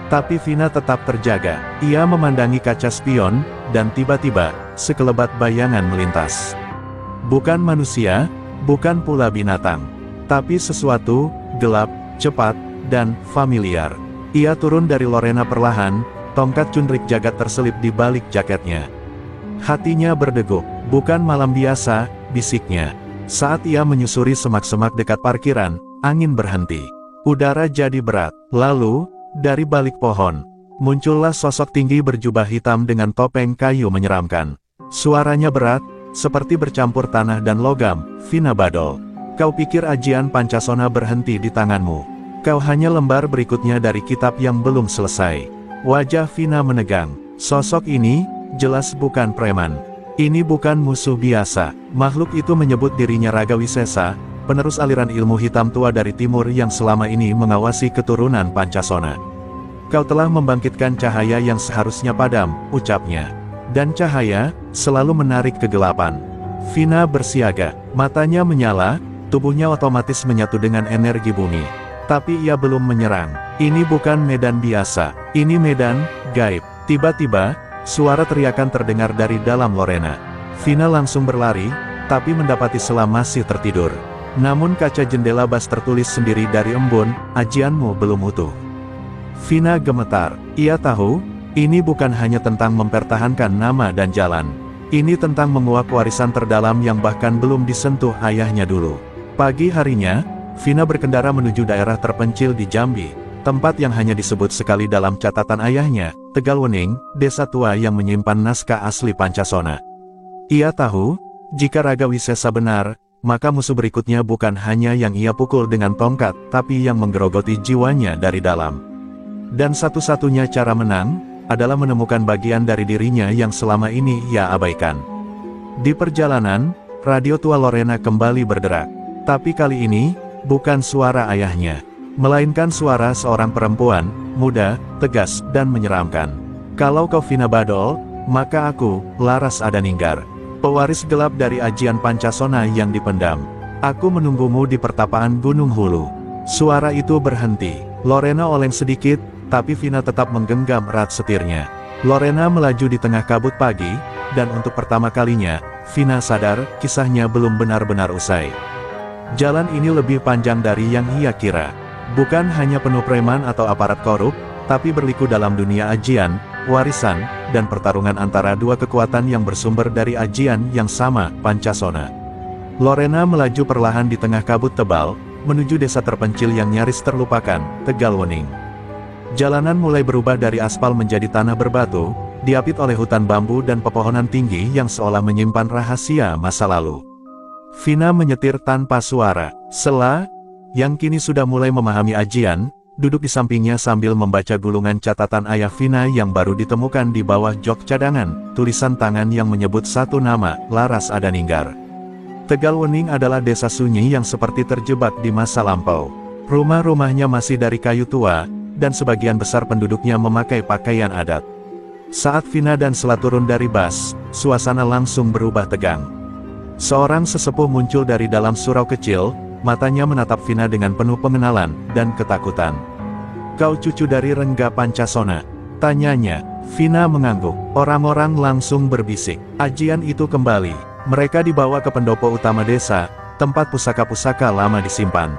Tapi Vina tetap terjaga. Ia memandangi kaca spion, dan tiba-tiba, sekelebat bayangan melintas. Bukan manusia, bukan pula binatang. Tapi sesuatu, gelap, cepat, dan familiar. Ia turun dari Lorena perlahan, tongkat cundrik jagat terselip di balik jaketnya. Hatinya berdegup. "Bukan malam biasa," bisiknya. Saat ia menyusuri semak-semak dekat parkiran, angin berhenti. Udara jadi berat. Lalu, dari balik pohon, muncullah sosok tinggi berjubah hitam dengan topeng kayu menyeramkan. Suaranya berat, seperti bercampur tanah dan logam. "Vina Badol, kau pikir ajian Pancasona berhenti di tanganmu? Kau hanya lembar berikutnya dari kitab yang belum selesai." Wajah Vina menegang. Sosok ini, jelas bukan preman. Ini bukan musuh biasa. Makhluk itu menyebut dirinya Raga Wisesa, penerus aliran ilmu hitam tua dari timur yang selama ini mengawasi keturunan Pancasona. "Kau telah membangkitkan cahaya yang seharusnya padam," ucapnya. Dan cahaya, selalu menarik kegelapan. Vina bersiaga. Matanya menyala, tubuhnya otomatis menyatu dengan energi bumi. Tapi ia belum menyerang. Ini bukan medan biasa. Ini medan gaib. Tiba-tiba, suara teriakan terdengar dari dalam Lorena. Vina langsung berlari, tapi mendapati Sela masih tertidur. Namun kaca jendela bas tertulis sendiri dari embun, "Ajianmu belum utuh." Vina gemetar. Ia tahu, ini bukan hanya tentang mempertahankan nama dan jalan. Ini tentang menguak warisan terdalam yang bahkan belum disentuh ayahnya dulu. Pagi harinya, Vina berkendara menuju daerah terpencil di Jambi, tempat yang hanya disebut sekali dalam catatan ayahnya, Tegalwening, desa tua yang menyimpan naskah asli Pancasona. Ia tahu, jika Raga Wisesa benar, maka musuh berikutnya bukan hanya yang ia pukul dengan tongkat, tapi yang menggerogoti jiwanya dari dalam. Dan satu-satunya cara menang, adalah menemukan bagian dari dirinya yang selama ini ia abaikan. Di perjalanan, radio tua Lorena kembali berderak. Tapi kali ini, bukan suara ayahnya, melainkan suara seorang perempuan, muda, tegas, dan menyeramkan. "Kalau kau Vina Badol, maka aku, Laras Adaninggar, pewaris gelap dari ajian Pancasona yang dipendam. Aku menunggumu di pertapaan Gunung Hulu." Suara itu berhenti. Lorena oleng sedikit, tapi Vina tetap menggenggam erat setirnya. Lorena melaju di tengah kabut pagi, dan untuk pertama kalinya, Vina sadar, kisahnya belum benar-benar usai. Jalan ini lebih panjang dari yang ia kira. Bukan hanya penuh preman atau aparat korup, tapi berliku dalam dunia ajian, warisan, dan pertarungan antara dua kekuatan yang bersumber dari ajian yang sama, Pancasona. Lorena melaju perlahan di tengah kabut tebal, menuju desa terpencil yang nyaris terlupakan, Tegalwening. Jalanan mulai berubah dari aspal menjadi tanah berbatu, diapit oleh hutan bambu dan pepohonan tinggi yang seolah menyimpan rahasia masa lalu. Vina menyetir tanpa suara. Sela, yang kini sudah mulai memahami ajian, duduk di sampingnya sambil membaca gulungan catatan ayah Vina yang baru ditemukan di bawah jok cadangan, tulisan tangan yang menyebut satu nama, Laras Adaninggar. Tegalwening adalah desa sunyi yang seperti terjebak di masa lampau. Rumah-rumahnya masih dari kayu tua, dan sebagian besar penduduknya memakai pakaian adat. Saat Vina dan Sela turun dari bus, suasana langsung berubah tegang. Seorang sesepuh muncul dari dalam surau kecil, matanya menatap Vina dengan penuh pengenalan dan ketakutan. "Kau cucu dari Rengga Pancasona?" tanyanya. Vina mengangguk. Orang-orang langsung berbisik. Ajian itu kembali. Mereka dibawa ke pendopo utama desa, tempat pusaka-pusaka lama disimpan.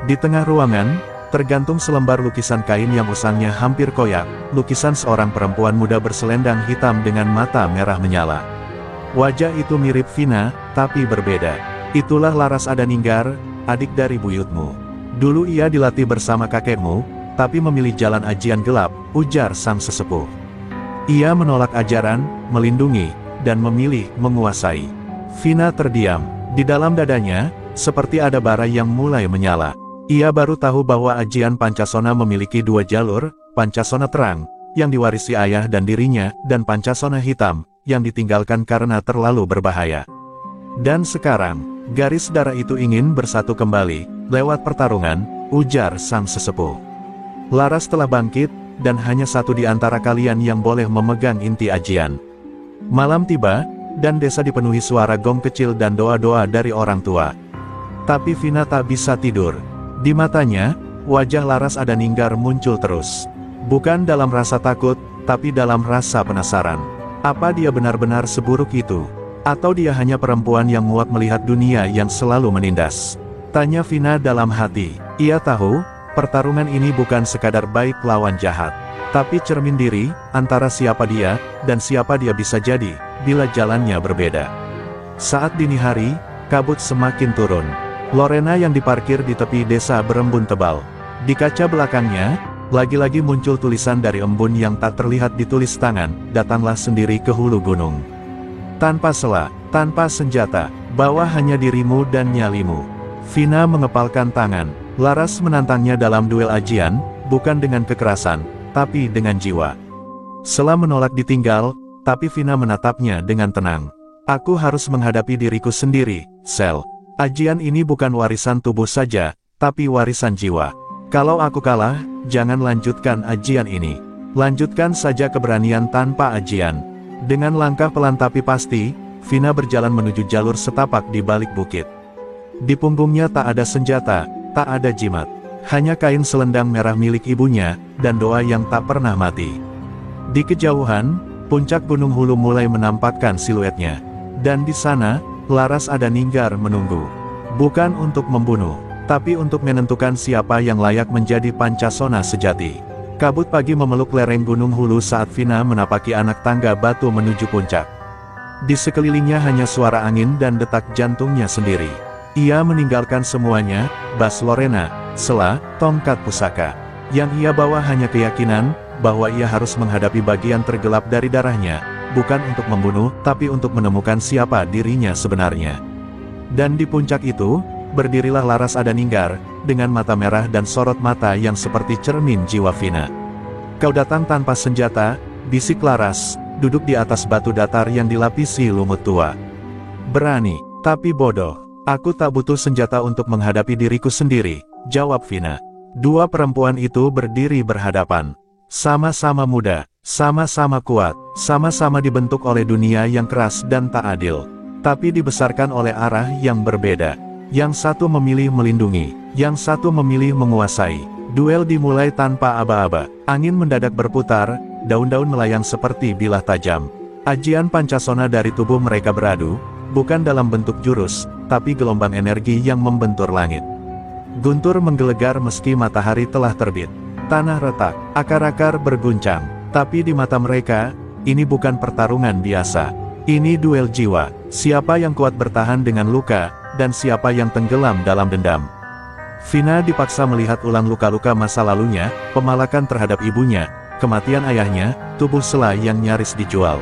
Di tengah ruangan, tergantung selembar lukisan kain yang usangnya hampir koyak, lukisan seorang perempuan muda berselendang hitam dengan mata merah menyala. Wajah itu mirip Vina, tapi berbeda. "Itulah Laras Adaninggar, adik dari buyutmu. Dulu ia dilatih bersama kakekmu, tapi memilih jalan ajian gelap," ujar sang sesepuh. "Ia menolak ajaran, melindungi, dan memilih menguasai." Vina terdiam. Di dalam dadanya, seperti ada bara yang mulai menyala. Ia baru tahu bahwa ajian Pancasona memiliki dua jalur, Pancasona terang, yang diwarisi ayah dan dirinya, dan Pancasona hitam, yang ditinggalkan karena terlalu berbahaya. Dan sekarang, garis darah itu ingin bersatu kembali, lewat pertarungan, ujar sang sesepuh. "Laras telah bangkit, dan hanya satu di antara kalian yang boleh memegang inti ajian." Malam tiba, dan desa dipenuhi suara gong kecil dan doa-doa dari orang tua. Tapi Vina tak bisa tidur. Di matanya, wajah Laras Adaninggar muncul terus. Bukan dalam rasa takut, tapi dalam rasa penasaran. Apa dia benar-benar seburuk itu? Atau dia hanya perempuan yang muak melihat dunia yang selalu menindas? Tanya Vina dalam hati. Ia tahu, pertarungan ini bukan sekadar baik lawan jahat, tapi cermin diri, antara siapa dia, dan siapa dia bisa jadi, bila jalannya berbeda. Saat dini hari, kabut semakin turun. Lorena yang diparkir di tepi desa berembun tebal. Di kaca belakangnya, lagi-lagi muncul tulisan dari embun yang tak terlihat ditulis tangan, "Datanglah sendiri ke hulu gunung. Tanpa sela, tanpa senjata, bawa hanya dirimu dan nyalimu." Vina mengepalkan tangan. Laras menantangnya dalam duel ajian, bukan dengan kekerasan, tapi dengan jiwa. Sela menolak ditinggal, tapi Vina menatapnya dengan tenang. "Aku harus menghadapi diriku sendiri, Sel. Ajian ini bukan warisan tubuh saja, tapi warisan jiwa. Kalau aku kalah, jangan lanjutkan ajian ini. Lanjutkan saja keberanian tanpa ajian." Dengan langkah pelan tapi pasti, Vina berjalan menuju jalur setapak di balik bukit. Di punggungnya tak ada senjata, tak ada jimat. Hanya kain selendang merah milik ibunya, dan doa yang tak pernah mati. Di kejauhan, puncak Gunung Hulu mulai menampakkan siluetnya. Dan di sana, Laras Adaninggar menunggu. Bukan untuk membunuh, tapi untuk menentukan siapa yang layak menjadi Pancasona sejati. Kabut pagi memeluk lereng Gunung Hulu saat Vina menapaki anak tangga batu menuju puncak. Di sekelilingnya hanya suara angin dan detak jantungnya sendiri. Ia meninggalkan semuanya, bas Lorena, Sela, tongkat pusaka. Yang ia bawa hanya keyakinan, bahwa ia harus menghadapi bagian tergelap dari darahnya, bukan untuk membunuh, tapi untuk menemukan siapa dirinya sebenarnya. Dan di puncak itu, berdirilah Laras Adaninggar, dengan mata merah dan sorot mata yang seperti cermin jiwa Vina. "Kau datang tanpa senjata," bisik Laras, duduk di atas batu datar yang dilapisi lumut tua. "Berani, tapi bodoh. Aku tak butuh senjata untuk menghadapi diriku sendiri," jawab Vina. Dua perempuan itu berdiri berhadapan. Sama-sama muda, sama-sama kuat, sama-sama dibentuk oleh dunia yang keras dan tak adil. Tapi dibesarkan oleh arah yang berbeda. Yang satu memilih melindungi, yang satu memilih menguasai. Duel dimulai tanpa aba-aba. Angin mendadak berputar, daun-daun melayang seperti bilah tajam. Ajian pancasona dari tubuh mereka beradu, bukan dalam bentuk jurus, tapi gelombang energi yang membentur langit. Guntur menggelegar meski matahari telah terbit. Tanah retak, akar-akar berguncang. Tapi di mata mereka, ini bukan pertarungan biasa. Ini duel jiwa. Siapa yang kuat bertahan dengan luka, dan siapa yang tenggelam dalam dendam. Vina dipaksa melihat ulang luka-luka masa lalunya, pemalakan terhadap ibunya, kematian ayahnya, tubuh selai yang nyaris dijual.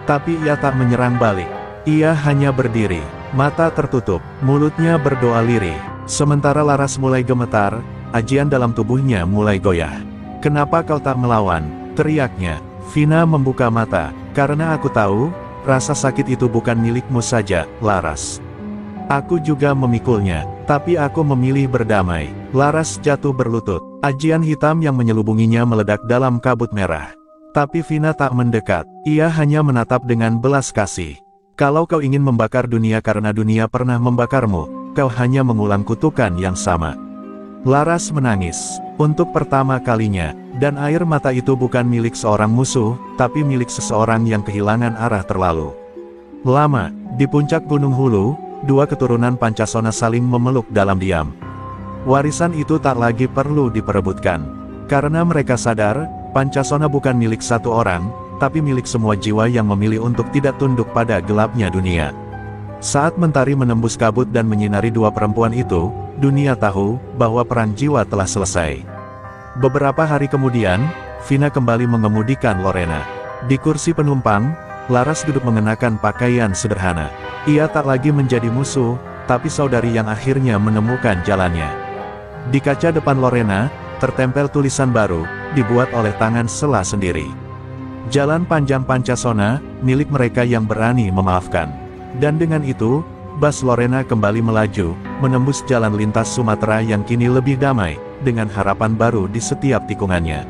Tapi ia tak menyerang balik. Ia hanya berdiri, mata tertutup, mulutnya berdoa lirih. Sementara Laras mulai gemetar, ajian dalam tubuhnya mulai goyah. "Kenapa kau tak melawan?" teriaknya. Vina membuka mata, "Karena aku tahu, rasa sakit itu bukan milikmu saja, Laras. Aku juga memikulnya, tapi aku memilih berdamai." Laras jatuh berlutut. Ajian hitam yang menyelubunginya meledak dalam kabut merah. Tapi Vina tak mendekat, ia hanya menatap dengan belas kasih. "Kalau kau ingin membakar dunia karena dunia pernah membakarmu, kau hanya mengulang kutukan yang sama." Laras menangis, untuk pertama kalinya, dan air mata itu bukan milik seorang musuh, tapi milik seseorang yang kehilangan arah terlalu lama. Di puncak Gunung Hulu, dua keturunan Pancasona saling memeluk dalam diam. Warisan itu tak lagi perlu diperebutkan. Karena mereka sadar, Pancasona bukan milik satu orang, tapi milik semua jiwa yang memilih untuk tidak tunduk pada gelapnya dunia. Saat mentari menembus kabut dan menyinari dua perempuan itu, dunia tahu bahwa perang jiwa telah selesai. Beberapa hari kemudian, Vina kembali mengemudikan Lorena. Di kursi penumpang, Laras duduk mengenakan pakaian sederhana. Ia tak lagi menjadi musuh, tapi saudari yang akhirnya menemukan jalannya. Di kaca depan Lorena, tertempel tulisan baru, dibuat oleh tangan Sela sendiri. "Jalan panjang Pancasona, milik mereka yang berani memaafkan." Dan dengan itu, bas Lorena kembali melaju, menembus jalan lintas Sumatera yang kini lebih damai, dengan harapan baru di setiap tikungannya.